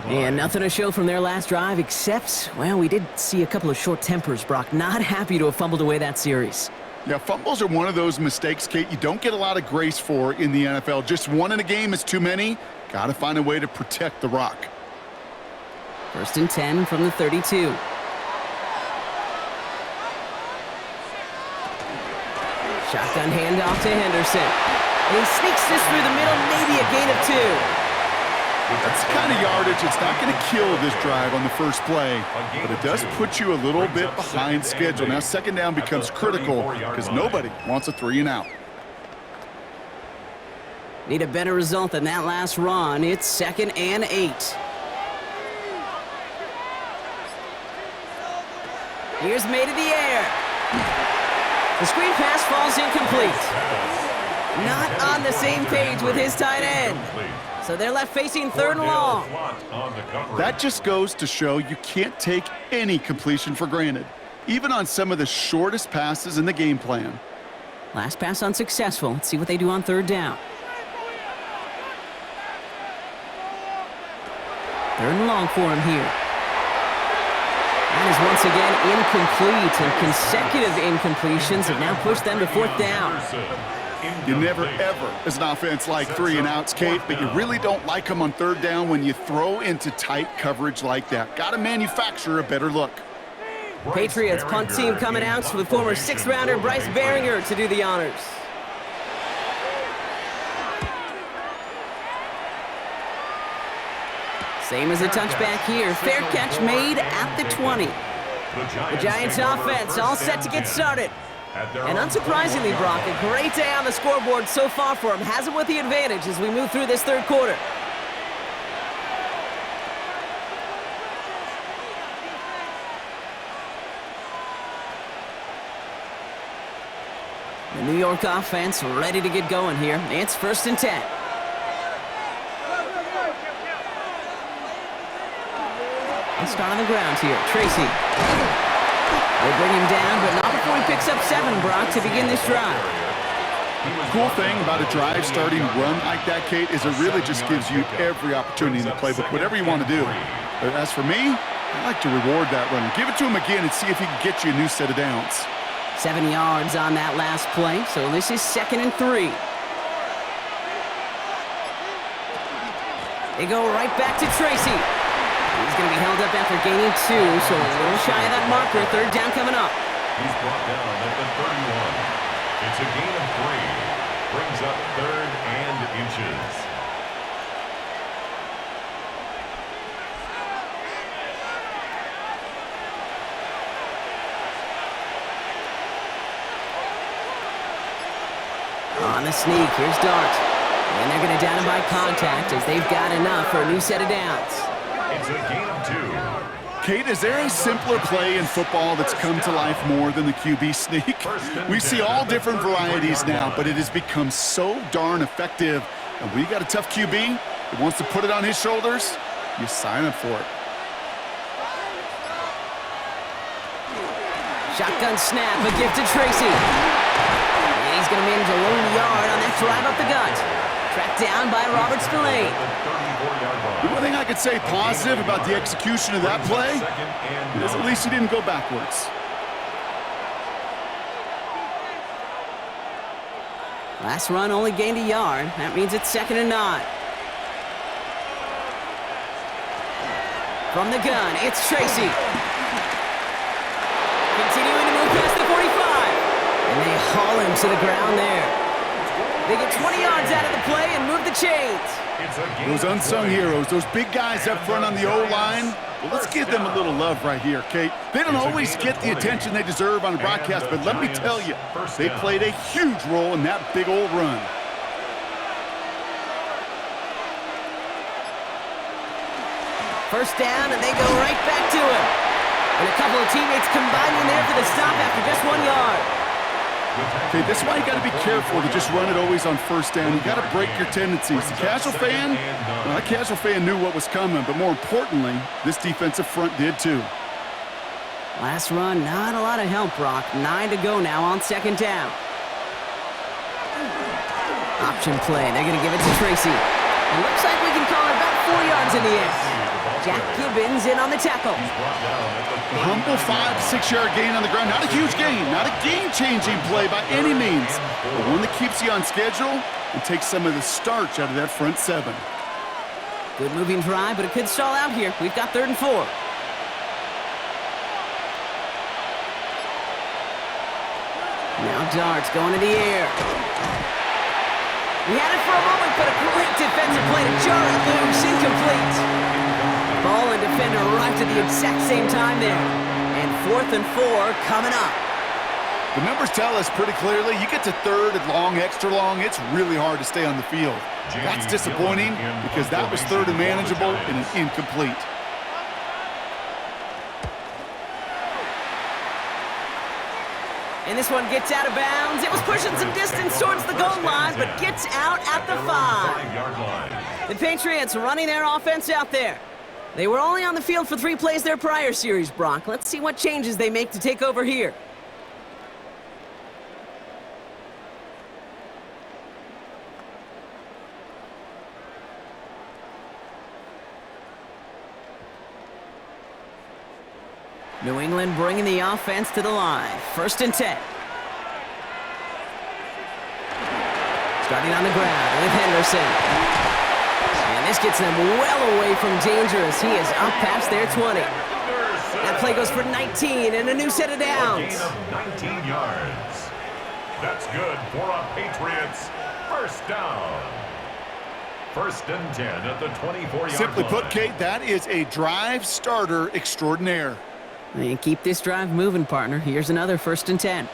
And nothing to show from their last drive except, well, we did see a couple of short tempers, Brock. Not happy to have fumbled away that series. Yeah, fumbles are one of those mistakes, Kate, you don't get a lot of grace for in the NFL. Just one in a game is too many. Got to find a way to protect the rock. 1st and 10 from the 32. Shotgun handoff to Henderson. And he sneaks this through the middle, maybe a gain of 2. That's the kind of yardage it's not going to kill this drive on the first play, but it does put you a little bit behind schedule. Now, second down becomes critical because nobody wants a 3-and-out. Need a better result than that last run. It's 2nd and 8. Here's made in the air. The screen pass falls incomplete. Not on the same page with his tight end. So they're left facing 3rd and long. That just goes to show you can't take any completion for granted, even on some of the shortest passes in the game plan. Last pass unsuccessful. Let's see what they do on 3rd down. 3rd and long for him here. That is once again incomplete, and consecutive incompletions have now pushed them to 4th down. You never, ever, as an offense, like 3-and-outs, Kate, but you really don't like them on 3rd down when you throw into tight coverage like that. Got to manufacture a better look. Patriots punt team coming out with former 6th-rounder Bryce Baringer to do the honors. Same as a touchback here. Fair catch made at the 20. The Giants offense all set to get started. And unsurprisingly, Brock, a great day on the scoreboard so far for him. Has him with the advantage as we move through this 3rd quarter. The New York offense ready to get going here. It's 1st and 10. Let's start on the ground here. Tracy. They bring him down, but not before he picks up 7, Brock, to begin this drive. Cool thing about a drive starting run like that, Kate, is it really just gives you every opportunity in the playbook, whatever you want to do. But as for me, I like to reward that run. Give it to him again and see if he can get you a new set of downs. 7 yards on that last play, so this is 2nd and 3. They go right back to Tracy. He's going to be held up after gaining 2, so a little shy of that marker. 3rd down coming up. He's brought down at the 31. It's a gain of 3. Brings up 3rd and inches. On the sneak, here's Dart. And they're going to down him by contact as they've got enough for a new set of downs. It's a gain of 2. Kate, is there a simpler play in football that's come to life more than the QB sneak? We see all different varieties now, but it has become so darn effective. And when you got a tough QB that wants to put it on his shoulders, you sign up for it. Shotgun snap, a gift to Tracy. And he's going to manage a lone yard on that drive up the gut. Tracked down by Robert Spillane. The one thing I could say positive about the execution of that play is at least he didn't go backwards. Last run only gained a yard. That means it's 2nd and 9. From the gun, it's Tracy. Continuing to move past the 45. And they haul him to the ground there. They get 20 yards out of the play and move the chains. Those unsung heroes, those big guys up front on the O-line, well, let's give them a little love right here, Kate. They don't always get the attention they deserve on the broadcast, but let me tell you, they played a huge role in that big old run. First down, and they go right back to him. And a couple of teammates combine in there for the stop after just 1 yard. Okay, that's why you got to be careful to just run it always on first down. You got to break your tendencies. The casual fan, well, that casual fan knew what was coming, but more importantly, this defensive front did too. Last run, not a lot of help, Brock. 9 to go now on 2nd down. Option play. They're going to give it to Tracy. It looks like we can call it about 4 yards in the end. Jack Gibbons in on the tackle. A humble 5-6 yard gain on the ground. Not a huge gain, not a game-changing play by any means, but one that keeps you on schedule and takes some of the starch out of that front 7. Good moving drive, but it could stall out here. We've got 3rd and 4. Now Dart's going to the air. He had it for a moment, but a great defensive play to jar it loose, incomplete. Ball and defender arrived at the exact same time there. And 4th and 4 coming up. The numbers tell us pretty clearly, you get to 3rd and long, extra long, it's really hard to stay on the field. That's disappointing because that was 3rd and manageable and an incomplete. And this one gets out of bounds. It was pushing some distance towards the goal line, but gets out at the 5. The Patriots running their offense out there. They were only on the field for 3 plays their prior series, Brock. Let's see what changes they make to take over here. New England bringing the offense to the line. 1st and 10. Starting on the ground with Henderson. And this gets them well away from dangerous. He is up past their 20. That play goes for 19 and a new set of downs. A gain of 19 yards. That's good for a Patriots 1st down. 1st and 10 at the 24-yard line. Simply put, Kate, that is a drive starter extraordinaire. And keep this drive moving, partner. Here's another 1st and 10.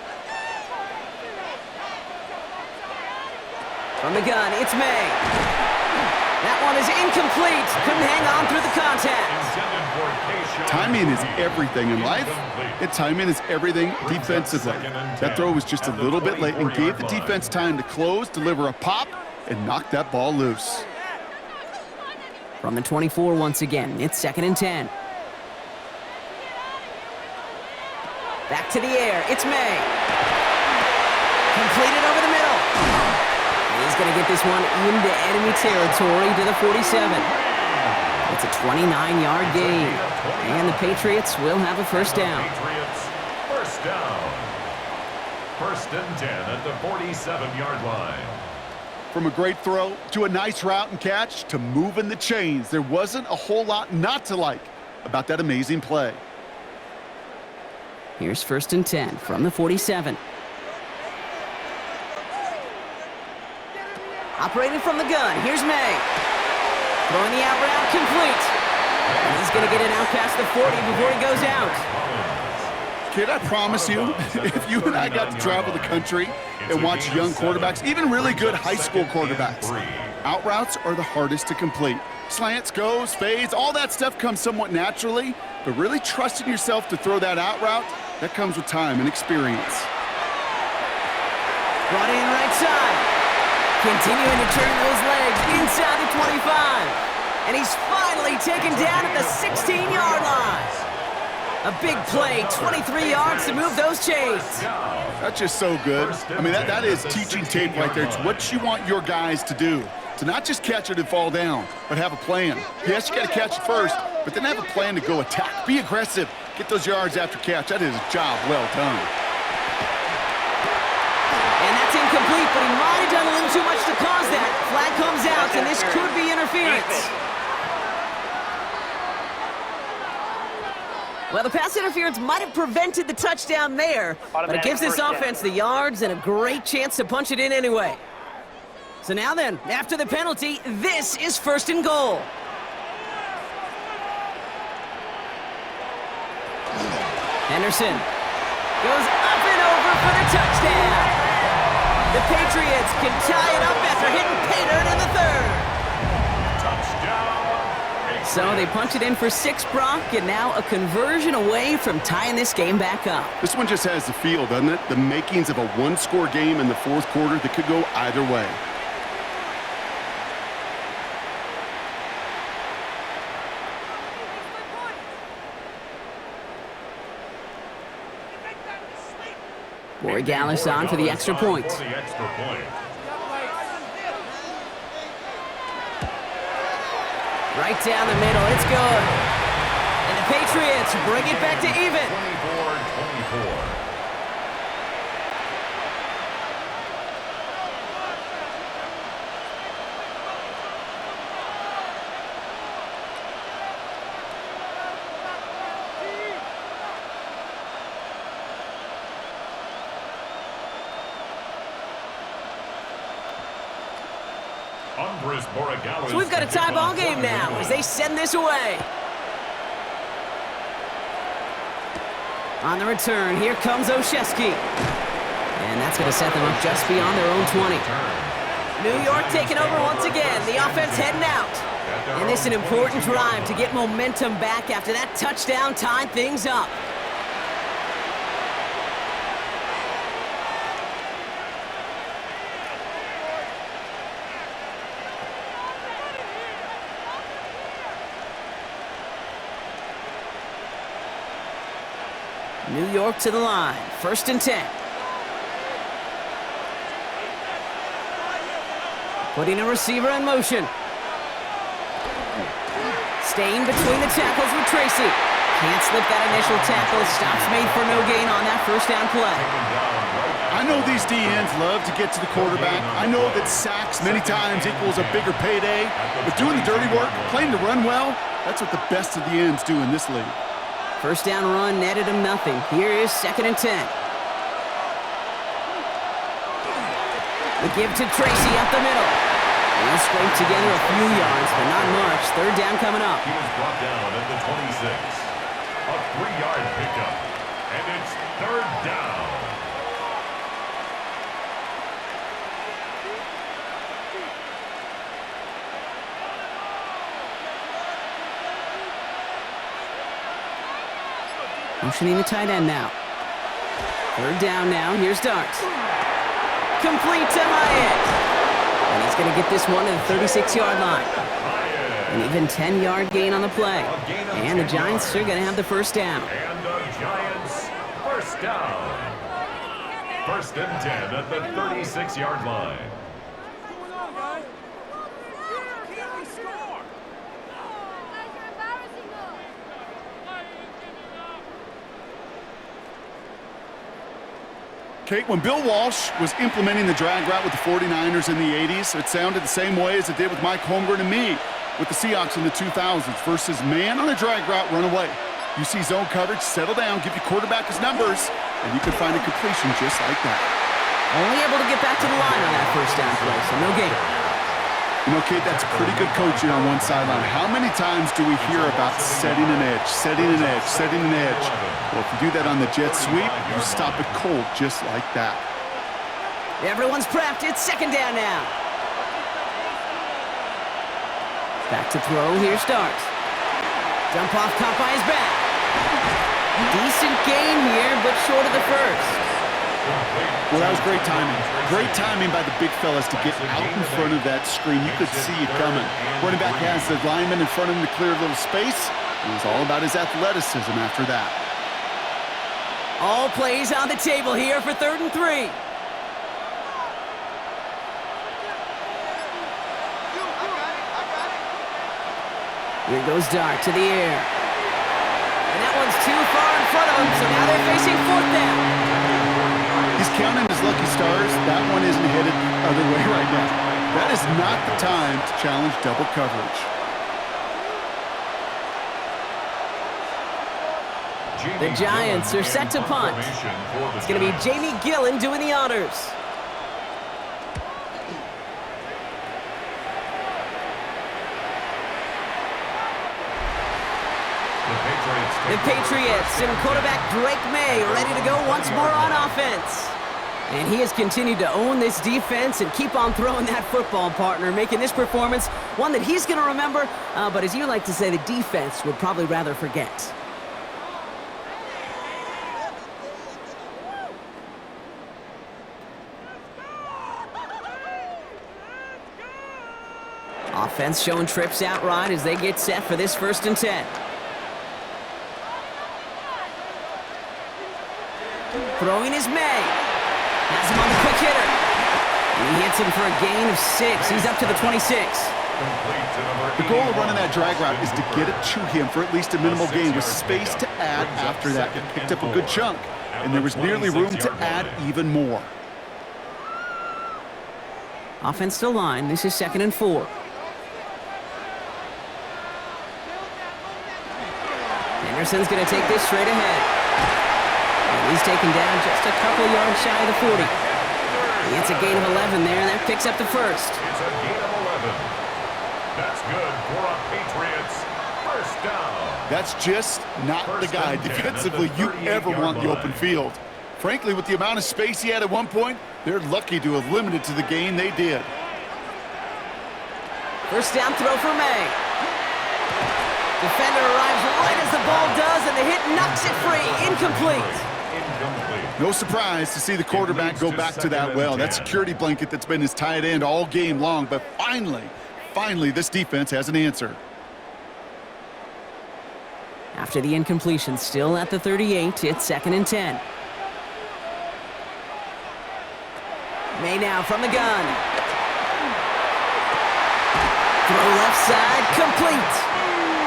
From the gun, it's May. That one is incomplete. Couldn't hang on through the contact. Timing is everything in life, and timing is everything defensively. That throw was just a little bit late and gave the defense time to close, deliver a pop, and knock that ball loose. From the 24 once again, it's 2nd and 10. Back to the air, it's May. Completed over the middle. And he's going to get this one into enemy territory to the 47. It's a 29-yard gain. And the Patriots will have a 1st down. Patriots 1st down. 1st and 10 at the 47-yard line. From a great throw to a nice route and catch to moving the chains, there wasn't a whole lot not to like about that amazing play. Here's 1st and 10 from the 47. Operating from the gun, here's May. Throwing the out route complete. And he's going to get it out past the 40 before he goes out. Kid, I promise you, if you and I got to travel the country and watch young quarterbacks, even really good high school quarterbacks, out routes are the hardest to complete. Slants, goes, fades, all that stuff comes somewhat naturally, but really trusting yourself to throw that out route, that comes with time and experience. Brought in right side. Continuing to turn those legs inside the 25. And he's finally taken down at the 16-yard line. A big play, 23 yards to move those chains. That's just so good. I mean, that is teaching tape right there. It's what you want your guys to do. To not just catch it and fall down, but have a plan. Yes, you got to catch it first, but then have a plan to go attack. Be aggressive. Get those yards after catch. That is a job well done. And that's incomplete, but he might have done a little too much to cause that. Flag comes out, and this could be interference. Well, the pass interference might have prevented the touchdown there, but it gives this offense the yards and a great chance to punch it in anyway. So now then, after the penalty, this is 1st and goal. Henderson goes up and over for the touchdown. The Patriots can tie it up after hitting Pater in the 3rd. So they punch it in for 6, Brock, and now a conversion away from tying this game back up. This one just has the feel, doesn't it? The makings of a one-score game in the 4th quarter that could go either way. Roy Gallis on for the extra point. Right down the middle, it's good. And the Patriots bring it back to even. 24-24. So we've got a tie ball game now as they send this away. On the return, here comes Olszewski. And that's going to set them up just beyond their own 20. New York taking over once again. The offense heading out. And this is an important drive to get momentum back after that touchdown tied things up. New York to the line. 1st and 10. Putting a receiver in motion. Staying between the tackles with Tracy. Can't slip that initial tackle. Stops made for no gain on that 1st down play. I know these DNs love to get to the quarterback. I know that sacks many times equals a bigger payday. But doing the dirty work, playing to run well, that's what the best of the ends do in this league. 1st down run netted him nothing. Here is 2nd and 10. The give to Tracy up the middle. And he'll scrape together a few yards, but not much. 3rd down coming up. He was brought down at the 26. A 3-yard pickup. And it's 3rd down. Motioning the tight end now. 3rd down now. Here's Darts. Complete to Hyatt. And he's going to get this one to the 36-yard line. An even 10-yard gain on the play. And the Giants are going to have the 1st down. And the Giants, 1st down. 1st and 10 at the 36-yard line. Kate, when Bill Walsh was implementing the drag route with the 49ers in the 80s, it sounded the same way as it did with Mike Holmgren and me with the Seahawks in the 2000s versus man on a drag route, run away. You see zone coverage, settle down, give your quarterback his numbers, and you can find a completion just like that. Only able to get back to the line on that 1st down play, so no gain. You know, Kate, that's pretty good coaching on one sideline. How many times do we hear about setting an edge, setting an edge, setting an edge? Well, if you do that on the jet sweep, you stop it cold just like that. Everyone's prepped. It's 2nd down now. Back to throw. Here's Starks. Dump off caught by his back. Decent gain here, but short of the first. Well, that was great timing. Great timing by the big fellas to get out in front of that screen. You could see it coming. Running back has the lineman in front of him to clear a little space. It was all about his athleticism after that. All plays on the table here for 3rd and 3. Here goes Dart to the air. And that one's too far in front of him, so now they're facing 4th down. He's counting his lucky stars. That one isn't headed the other way right now. That is not the time to challenge double coverage. The Giants are set to punt. It's going to be Jamie Gillen doing the honors. The Patriots and quarterback Drake May ready to go once more on offense. And he has continued to own this defense and keep on throwing that football, partner, making this performance one that he's going to remember, but as you like to say, the defense would probably rather forget. Offense showing trips outright as they get set for this 1st and 10. Throwing is May. Has him on the quick hitter. And he hits him for a gain of 6. He's up to the 26. The goal of running that drag route is to get it to him for at least a minimal gain with space to add after that. He picked up a good chunk, and there was nearly room to add even more. Offense to line. This is 2nd and 4. Henderson's going to take this straight ahead. And he's taken down just a couple yards shy of the 40. It's a gain of 11 there, and that picks up the 1st. It's a gain of 11. That's good for a Patriots 1st down. That's just not the guy defensively you ever want in the open field. Frankly, with the amount of space he had at one point, they're lucky to have limited to the gain they did. 1st down throw for May. Defender arrives right as the ball does, and the hit knocks it free. Incomplete. No surprise to see the quarterback go back to that well. That security blanket that's been his tight end all game long, but finally, this defense has an answer. After the incompletion, still at the 38, it's 2nd and 10. May now from the gun. Throw left side, complete.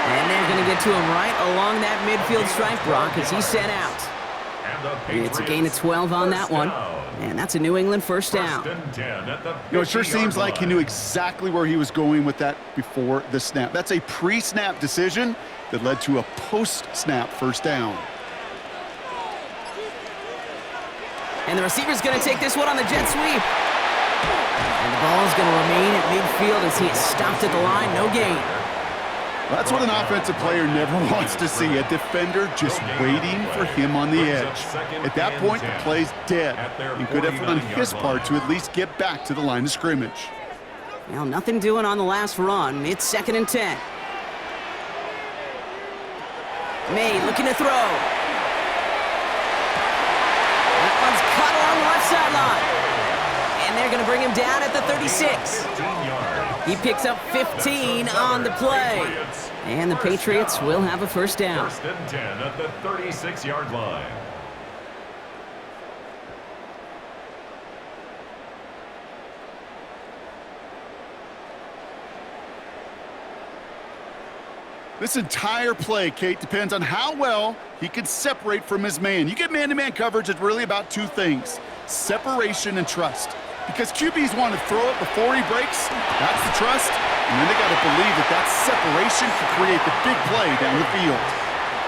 And they're going to get to him right along that midfield stripe, Brock, as he's sent out. It's a gain of 12 on that one, and that's a New England 1st down. It sure seems like he knew exactly where he was going with that before the snap. That's a pre-snap decision that led to a post-snap 1st down. And the receiver's going to take this one on the jet sweep. And the ball is going to remain at midfield as he is stopped at the line, no gain. That's what an offensive player never wants to see, a defender just waiting for him on the edge. At that point, the play's dead, and good effort on his part to at least get back to the line of scrimmage. Well, nothing doing on the last run. It's 2nd and 10. May looking to throw. That one's cut along the left sideline. And they're going to bring him down at the 36. He picks up 15 on the play. And the Patriots will have a 1st down. 1st and 10 at the 36-yard line. This entire play, Kate, depends on how well he can separate from his man. You get man-to-man coverage, it's really about 2 things, separation and trust. Because QBs want to throw it before he breaks, that's the trust, and then they got to believe that that separation can create the big play down the field.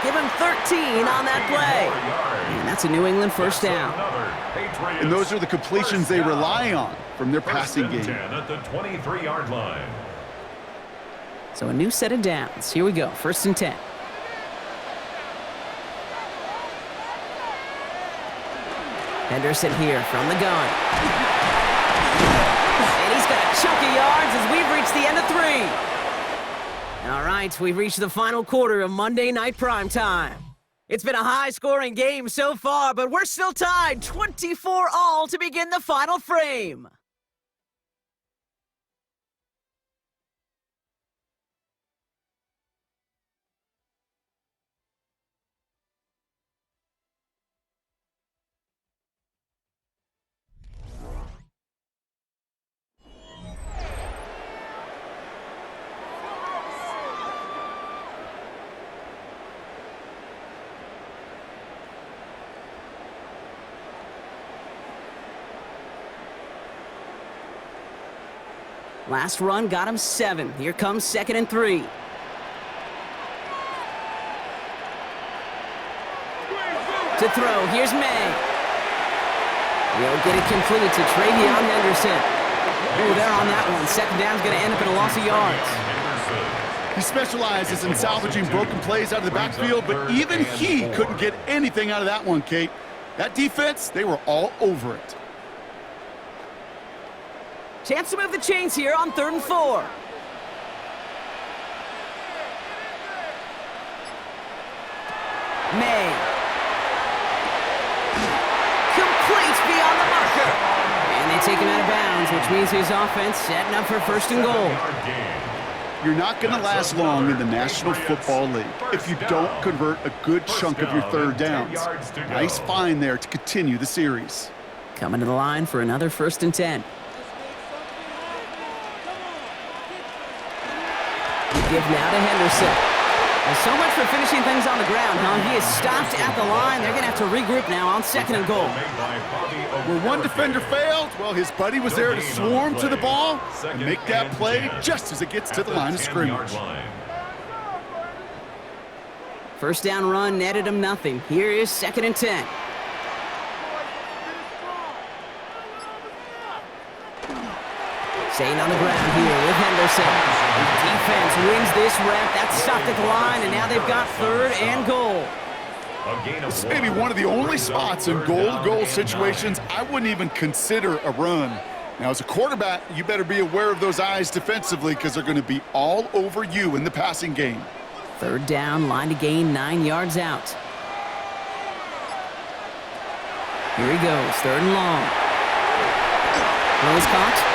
Give him 13 on that play. And that's a New England 1st down. And those are the completions they rely on from their passing game. 10 at the 23-yard line. So a new set of downs. Here we go, 1st and 10. Henderson here from the gun. And he's got a chunk of yards as we've reached the end of 3. All right, we've reached the final quarter of Monday Night Primetime. It's been a high-scoring game so far, but we're still tied 24-all to begin the final frame. Last run got him 7. Here comes 2nd and 3. To throw, here's May. He'll get it complete to Travion Henderson. Oh, they're on that one. 2nd down's going to end up in a loss of yards. He specializes in salvaging broken plays out of the backfield, but even he couldn't get anything out of that one, Kate. That defense, they were all over it. Chance to move the chains here on 3rd and 4. May. Completes beyond the marker. And they take him out of bounds, which means his offense setting up for 1st and goal. You're not going to last long in the National Football League if you don't convert a good chunk of your 3rd downs. Nice find there to continue the series. Coming to the line for another 1st and 10. Give now to Henderson. Well, so much for finishing things on the ground, huh? He is stopped at the line. They're going to have to regroup now on 2nd and goal. Where one defender failed, well, his buddy was there to swarm to the ball and make that play just as it gets to the line of scrimmage. 1st down run netted him nothing. Here is 2nd and 10. Staying on the ground here with Henderson. The defense wins this rep. That's stopped at the line, and now they've got 3rd and goal. This may be one of the only spots in goal-to-goal situations I wouldn't even consider a run. Now, as a quarterback, you better be aware of those eyes defensively because they're going to be all over you in the passing game. 3rd down, line to gain 9 yards out. Here he goes, 3rd and long. Well, he's caught.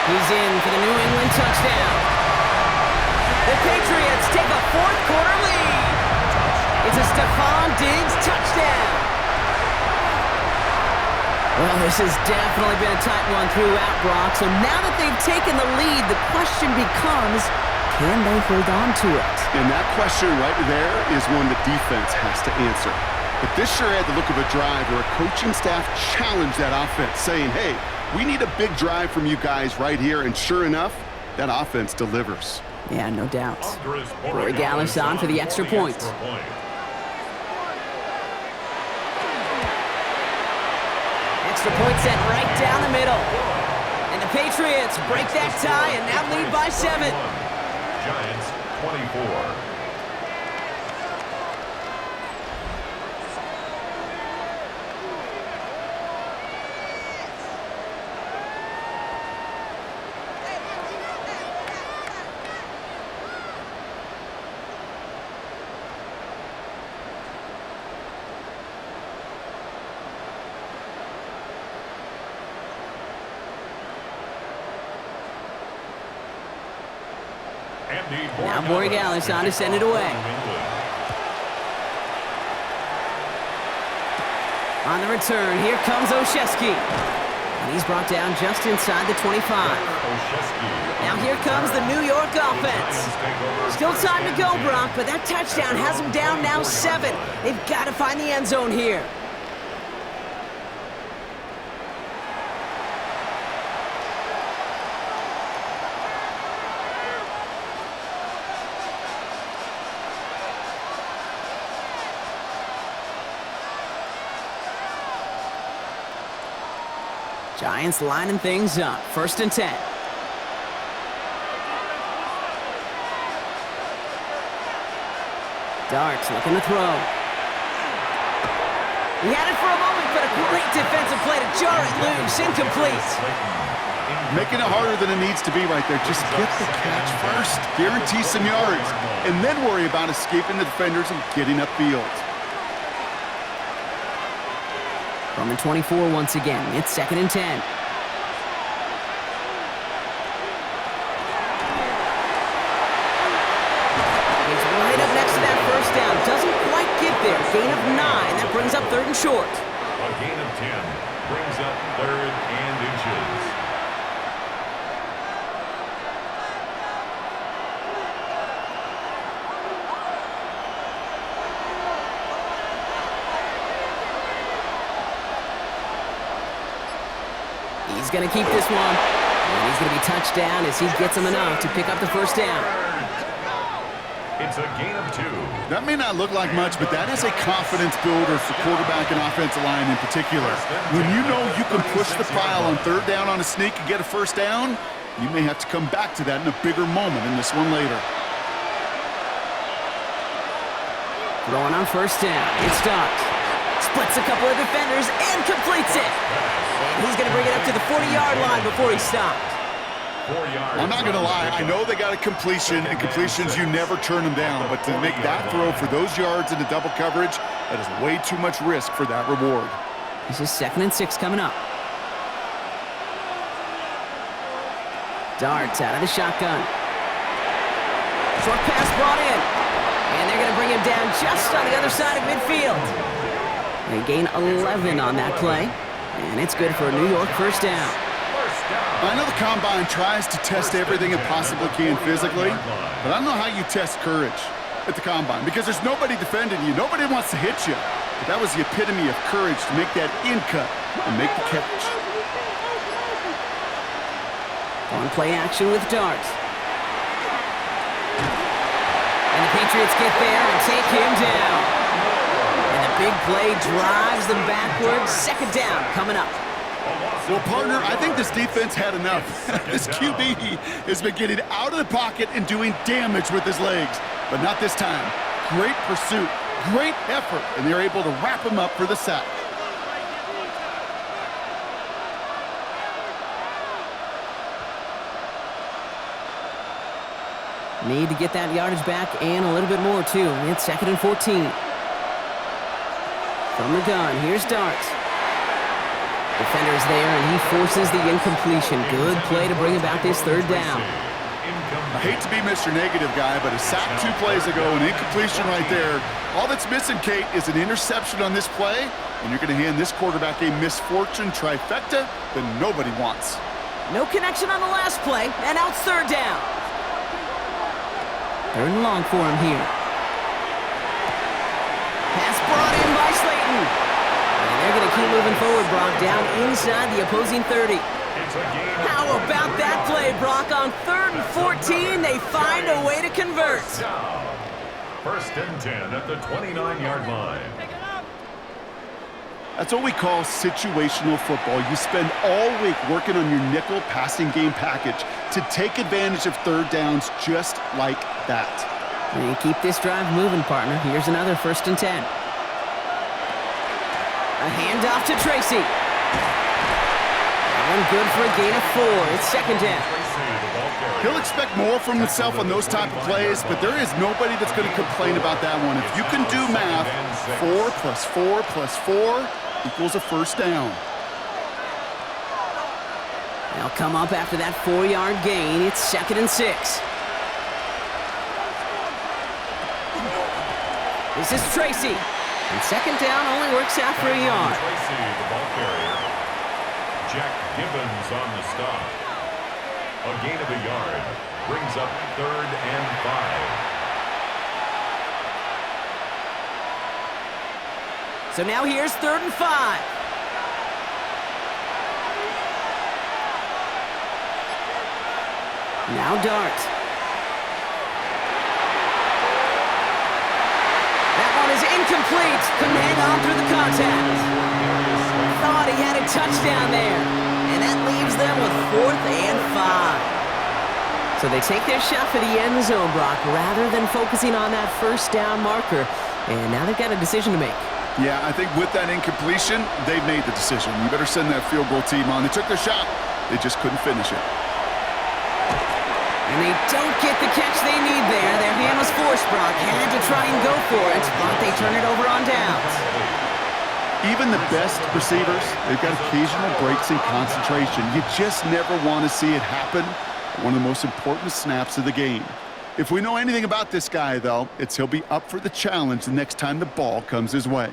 He's in for the New England touchdown. The Patriots take a 4th quarter lead. It's a Stephon Diggs touchdown. Well, this has definitely been a tight one throughout, Brock. So now that they've taken the lead, the question becomes, can they hold on to it? And that question right there is one the defense has to answer. But this sure had the look of a drive where a coaching staff challenged that offense, saying, hey, we need a big drive from you guys right here, and sure enough, that offense delivers. Yeah, no doubt. Corey Gallis on for the extra point. Extra point set right down the middle. And the Patriots break that tie and now lead by 7. Giants 24. Now Borregales on to send it away. On the return, here comes Olszewski. And he's brought down just inside the 25. Now here comes the New York offense. Still time to go, Brock, but that touchdown has them down now 7. They've got to find the end zone here. Giants lining things up. 1st and 10. Darts looking to throw. He had it for a moment, but a great defensive play to jar it loose. Incomplete. Making it harder than it needs to be right there. Just get the catch first. Guarantee some yards. And then worry about escaping the defenders and getting upfield. From the 24 once again. It's 2nd and 10. Doesn't quite get there. Gain of 9. That brings up 3rd and short. A gain of 10 brings up 3rd and inches. He's going to keep this one. And he's going to be touched down as he gets him enough to pick up the 1st down. It's a gain of 2. That may not look like much, but that is a confidence builder for quarterback and offensive line in particular. When you know you can push the pile on 3rd down on a sneak and get a 1st down, you may have to come back to that in a bigger moment in this one later. Throwing on 1st down. It's Starks. Splits a couple of defenders and completes it. And he's going to bring it up to the 40-yard line before he stops. I'm not going to lie. I know they got a completion, and completions, you never turn them down. But to make that throw for those yards into double coverage, that is way too much risk for that reward. This is 2nd and 6 coming up. Darts out of the shotgun. Short pass brought in. And they're going to bring him down just on the other side of midfield. They gain 11 on that play. And it's good for a New York 1st down. I know the Combine tries to test everything it possibly can physically, but I don't know how you test courage at the Combine because there's nobody defending you. Nobody wants to hit you. But that was the epitome of courage to make that in cut and make the catch. On play action with Darts. And the Patriots get there and take him down. And the big play drives them backwards. 2nd down coming up. Well, partner, I think this defense had enough. This QB has been getting out of the pocket and doing damage with his legs, but not this time. Great pursuit, great effort, and they're able to wrap him up for the sack. Need to get that yardage back and a little bit more, too. It's 2nd and 14. From the gun, here's Darts. Defender's there, and he forces the incompletion. Good play to bring about this 3rd down. I hate to be Mr. Negative guy, but a sack 2 plays ago, an incompletion right there. All that's missing, Kate, is an interception on this play, and you're going to hand this quarterback a misfortune trifecta that nobody wants. No connection on the last play, and now it's 3rd down. 3rd and long for him here. Pass brought in by Slayton. They're going to keep moving forward, Brock, down inside the opposing 30. How about that play, Brock? On 3rd and 14, they find a way to convert. 1st and 10 at the 29-yard line. That's what we call situational football. You spend all week working on your nickel passing game package to take advantage of 3rd downs just like that. And keep this drive moving, partner. Here's another 1st and 10. A handoff to Tracy. That one good for a gain of 4. It's 2nd down. He'll expect more from himself on those type of plays, but there is nobody that's going to complain about that one. If you can do math, 4 plus 4 plus 4 equals a 1st down. They'll come up after that 4-yard gain. It's 2nd and 6. This is Tracy. And 2nd down only works out for a yard. Tracy, the ball carrier. Jack Gibbons on the stop. A gain of a yard brings up 3rd and 5. So now here's 3rd and 5. Now Dart. Is incomplete. Couldn't hang on through the contact. Thought he had a touchdown there. And that leaves them with 4th and 5. So they take their shot for the end zone, Brock, rather than focusing on that 1st down marker. And now they've got a decision to make. Yeah, I think with that incompletion, they've made the decision. You better send that field goal team on. They took their shot. They just couldn't finish it. And they don't get the catch they need there. Their hand was forced, Brock. Had to try and go for it, but they turn it over on downs. Even the best receivers, they've got occasional breaks in concentration. You just never want to see it happen at one of the most important snaps of the game. If we know anything about this guy, though, it's he'll be up for the challenge the next time the ball comes his way.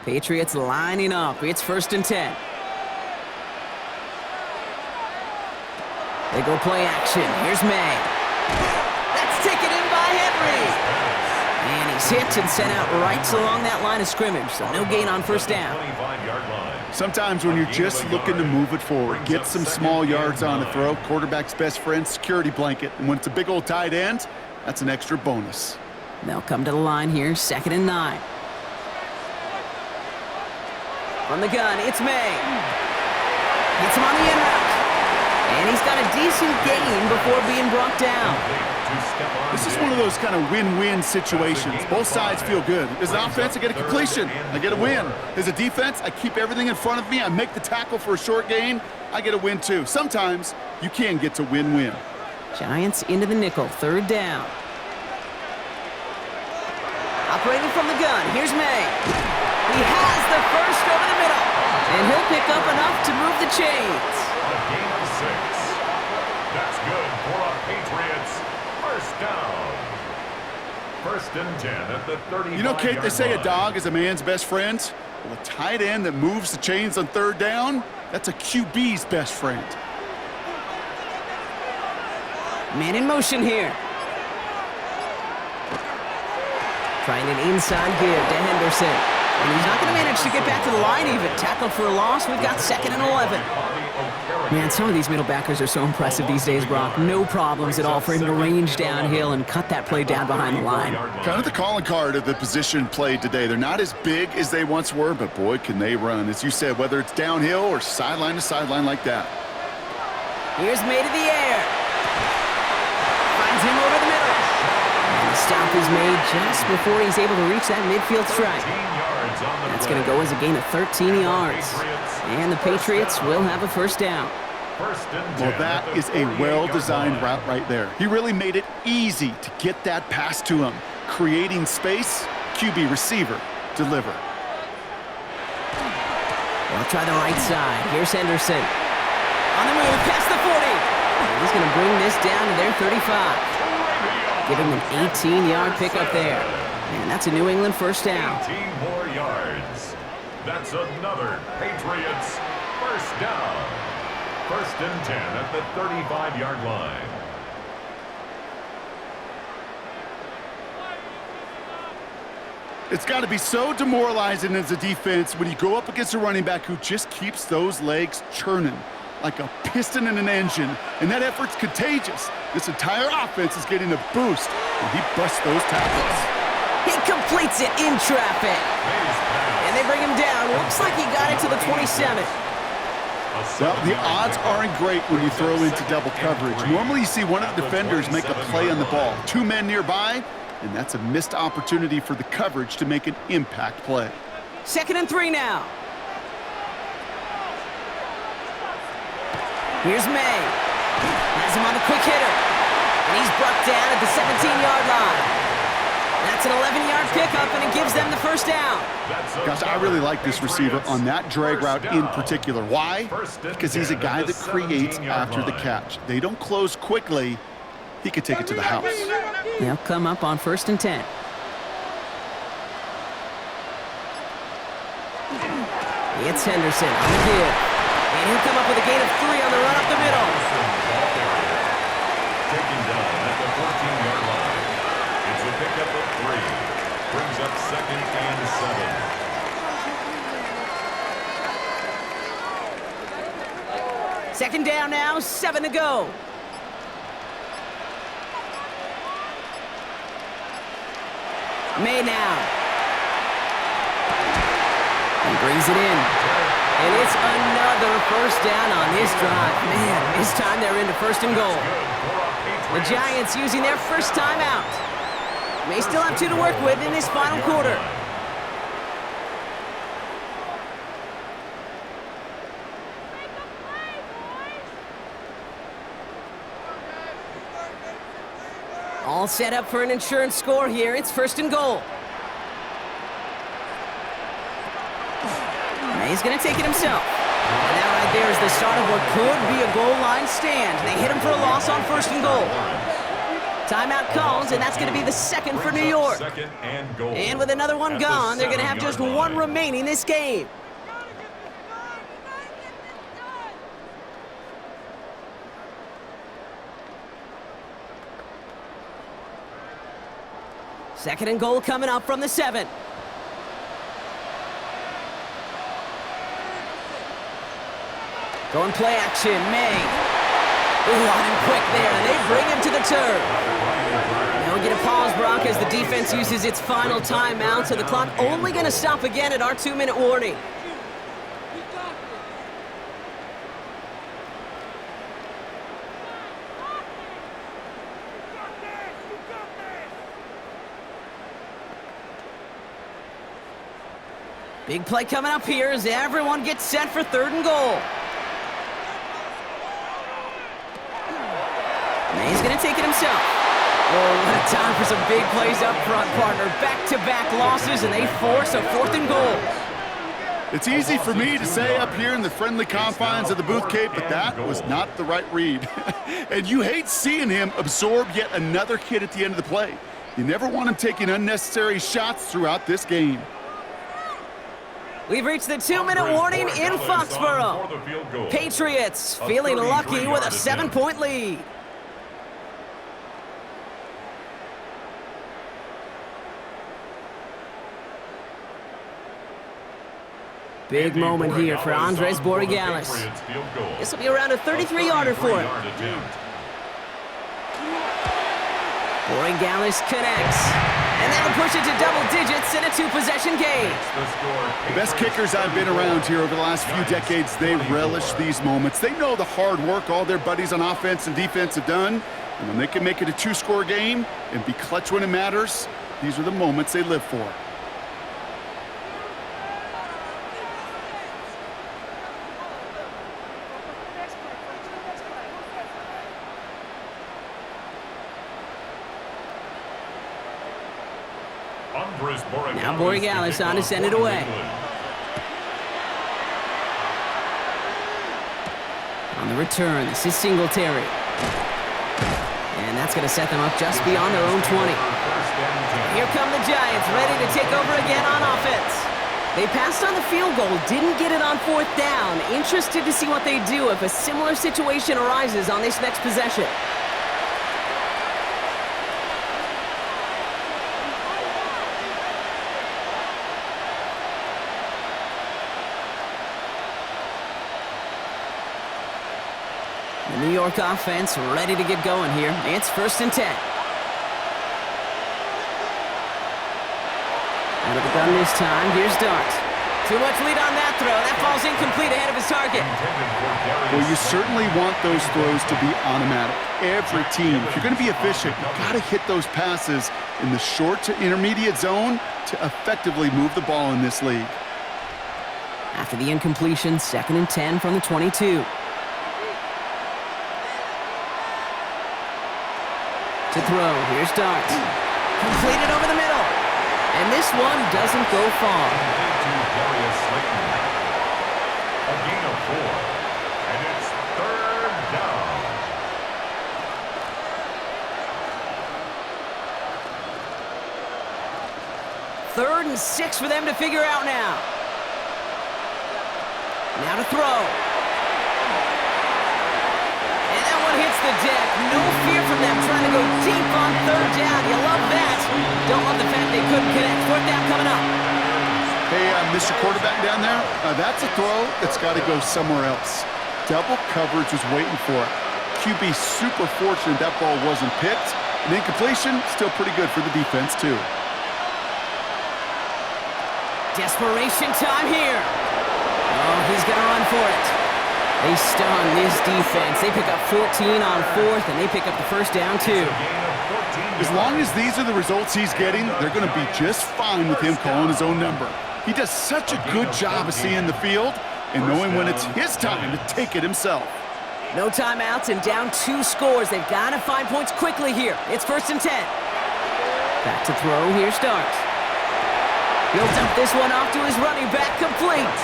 Patriots lining up. It's 1st and 10. They go play action. Here's May. That's taken in by Henry. And he's hit and sent out right along that line of scrimmage, so no gain on 1st down. Sometimes when you're just looking to move it forward, get some small yards on a throw, quarterback's best friend, security blanket. And when it's a big old tight end, that's an extra bonus. They'll come to the line here, 2nd and 9. From the gun, it's May. Hits him on the in route. And he's got a decent gain before being brought down. This is one of those kind of win-win situations. Both sides feel good. As an offense, I get a completion. I get a win. As a defense, I keep everything in front of me. I make the tackle for a short gain. I get a win, too. Sometimes you can get to win-win. Giants into the nickel, 3rd down. Operating from the gun, here's May. He has the first over the middle. And he'll pick up enough to move the chains. A gain of 6. That's good for a Patriots first down. 1st and 10 at the 35-yard line. You know, Kate, they say a dog is a man's best friend. Well, a tight end that moves the chains on 3rd down, that's a QB's best friend. Man in motion here. Trying an inside give to Henderson. And he's not going to manage to get back to the line even. Tackled for a loss. We've got 2nd and 11. Man, some of these middle backers are so impressive these days, Brock. No problems at all for him to range downhill and cut that play down behind the line. Kind of the calling card of the position played today. They're not as big as they once were, but boy, can they run. As you said, whether it's downhill or sideline to sideline like that. Here's May to the air. Finds him over the middle. And the stop is made just before he's able to reach that midfield strike. That's going to go as a gain of 13 yards. And the Patriots will have a 1st down. Well, that is a well-designed route right there. He really made it easy to get that pass to him. Creating space, QB receiver, deliver. They'll try the right side. Here's Henderson. On the move, past the 40. He's going to bring this down to their 35. Give him an 18-yard pickup there. And that's a New England 1st down. 18 more yards. That's another Patriots 1st down. 1st and 10 at the 35-yard line. It's got to be so demoralizing as a defense when you go up against a running back who just keeps those legs churning like a piston in an engine, and that effort's contagious. This entire offense is getting a boost, and he busts those tackles. He completes it in traffic. And they bring him down. Looks like he got it to the 27. Well, the odds aren't great when you throw into double coverage. Normally you see one of the defenders make a play on the ball. 2 men nearby, and that's a missed opportunity for the coverage to make an impact play. 2nd and 3 now. Here's May. Has him on the quick hitter. And he's brought down at the 17-yard line. That's an 11-yard pickup, and it gives them the 1st down. Gosh, I really like this receiver on that drag route in particular. Why? Because he's a guy that creates after the catch. They don't close quickly. He could take it to the house. They'll come up on 1st and 10. It's Henderson on the give. And he'll come up with a gain of 3 on the run up the middle. Taken down at the 14-yard line. It's a pickup of 3. Brings up 2nd and 7. 2nd down now, 7 to go. May now. He brings it in. And it's another 1st down on this drive. Man, this time they're into 1st and goal. The Giants using their first timeout. May still have 2 to work with in this final quarter. All set up for an insurance score here. It's 1st and goal. And he's going to take it himself. And that right there is the start of what could be a goal line stand. They hit him for a loss on 1st and goal. Timeout calls, and that's going to be the 2nd for New York. And with another one gone, they're going to have just one remaining this game. Second and goal coming up from the 7. Going play action, May. Ooh, on him quick there, and they bring him to the turf. Now we get a pause, Brock, as the defense uses its final timeout, so the clock only going to stop again at our 2-minute warning. Big play coming up here as everyone gets set for 3rd and goal. And he's going to take it himself. Oh, what a time for some big plays up front, partner. Back-to-back losses, and they force a 4th and goal. It's easy for me to say up here in the friendly confines of the booth, Kate, but that was not the right read. And you hate seeing him absorb yet another hit at the end of the play. You never want him taking unnecessary shots throughout this game. We've reached the 2-minute warning in Foxborough. Patriots feeling lucky with a 7-point lead. Big moment here for Andres Borregales. This will be around a 33-yarder for him. Borregales connects. And that'll push it to double digits in a 2-possession game. The best kickers I've been around here over the last few decades, they relish these moments. They know the hard work all their buddies on offense and defense have done. And when they can make it a 2-score game and be clutch when it matters, these are the moments they live for. Now Borregales on to send it away. On the return, this is Singletary. And that's going to set them up just beyond their own 20. Here come the Giants, ready to take over again on offense. They passed on the field goal, didn't get it on 4th down. Interested to see what they do if a similar situation arises on this next possession. The New York offense ready to get going here. It's 1st and 10. Out of the gun this time. Here's Dart. Too much lead on that throw. That falls incomplete ahead of his target. Well, you certainly want those throws to be automatic. Every team, if you're going to be efficient, you've got to hit those passes in the short to intermediate zone to effectively move the ball in this league. After the incompletion, 2nd and 10 from the 22. To throw, here's Dart. Completed over the middle. And this one doesn't go far. A gain of 4. And it's 3rd down. Third and 6 for them to figure out now. Now to throw. And that one hits the deck. No fear from them trying to go deep on 3rd down. You love that. Don't love the fact they couldn't connect. 4th down coming up. Hey, Mr. Quarterback down there, that's a throw that's got to go somewhere else. Double coverage was waiting for it. QB super fortunate that ball wasn't picked. And incompletion, still pretty good for the defense, too. Desperation time here. Oh, he's going to run for it. They stun this defense. They pick up 14 on 4th, and they pick up the 1st down, too. As long as these are the results he's getting, they're going to be just fine with him calling his own number. He does such a good job of seeing the field and knowing when it's his time to take it himself. No timeouts and down 2 scores. They've got to find points quickly here. It's 1st and 10. Back to throw. Here starts. He'll dump this one off to his running back, complete.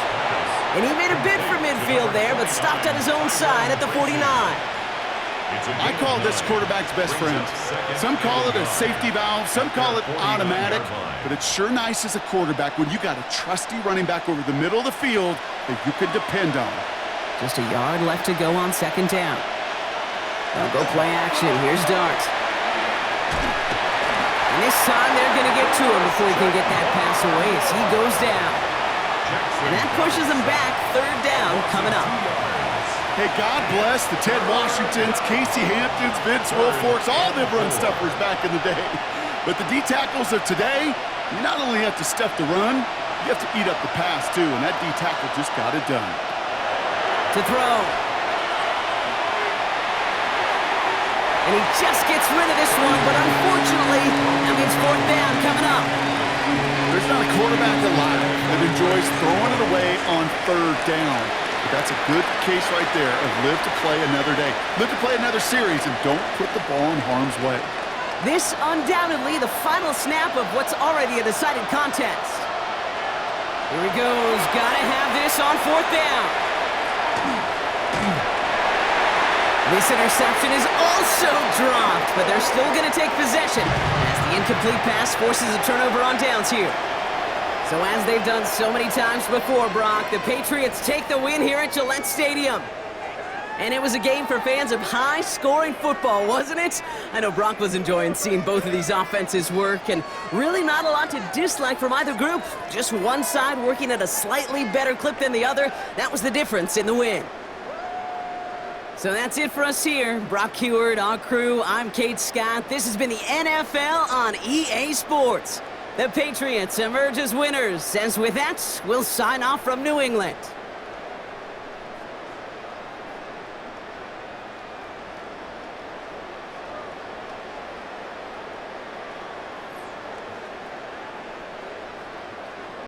And he made a bid for midfield there, but stopped on his own side at the 49. I call this quarterback's best friend. Some call it a safety valve, some call it automatic, but it's sure nice as a quarterback when you got a trusty running back over the middle of the field that you can depend on. Just a yard left to go on 2nd down. They'll go play action. Here's Dart. And this time they're going to get to him before he can get that pass away as he goes down. And that pushes him back. 3rd down coming up. Hey, God bless the Ted Washingtons, Casey Hamptons, Vince Wilforks, all them run stuffers back in the day. But the D-tackles of today, you not only have to stuff the run, you have to eat up the pass too, and that D-tackle just got it done. To throw. And he just gets rid of this one, but unfortunately, that means 4th down coming up. There's not a quarterback alive that enjoys throwing it away on 3rd down. But that's a good case right there of live to play another day. Live to play another series and don't put the ball in harm's way. This undoubtedly the final snap of what's already a decided contest. Here he goes. Gotta have this on 4th down. This interception is also dropped, but they're still going to take possession as the incomplete pass forces a turnover on downs here. So as they've done so many times before, Brock, the Patriots take the win here at Gillette Stadium. And it was a game for fans of high-scoring football, wasn't it? I know Brock was enjoying seeing both of these offenses work, and really not a lot to dislike from either group. Just one side working at a slightly better clip than the other. That was the difference in the win. So that's it for us here. Brock Heward, our crew, I'm Kate Scott. This has been the NFL on EA Sports. The Patriots emerge as winners, as with that, we'll sign off from New England.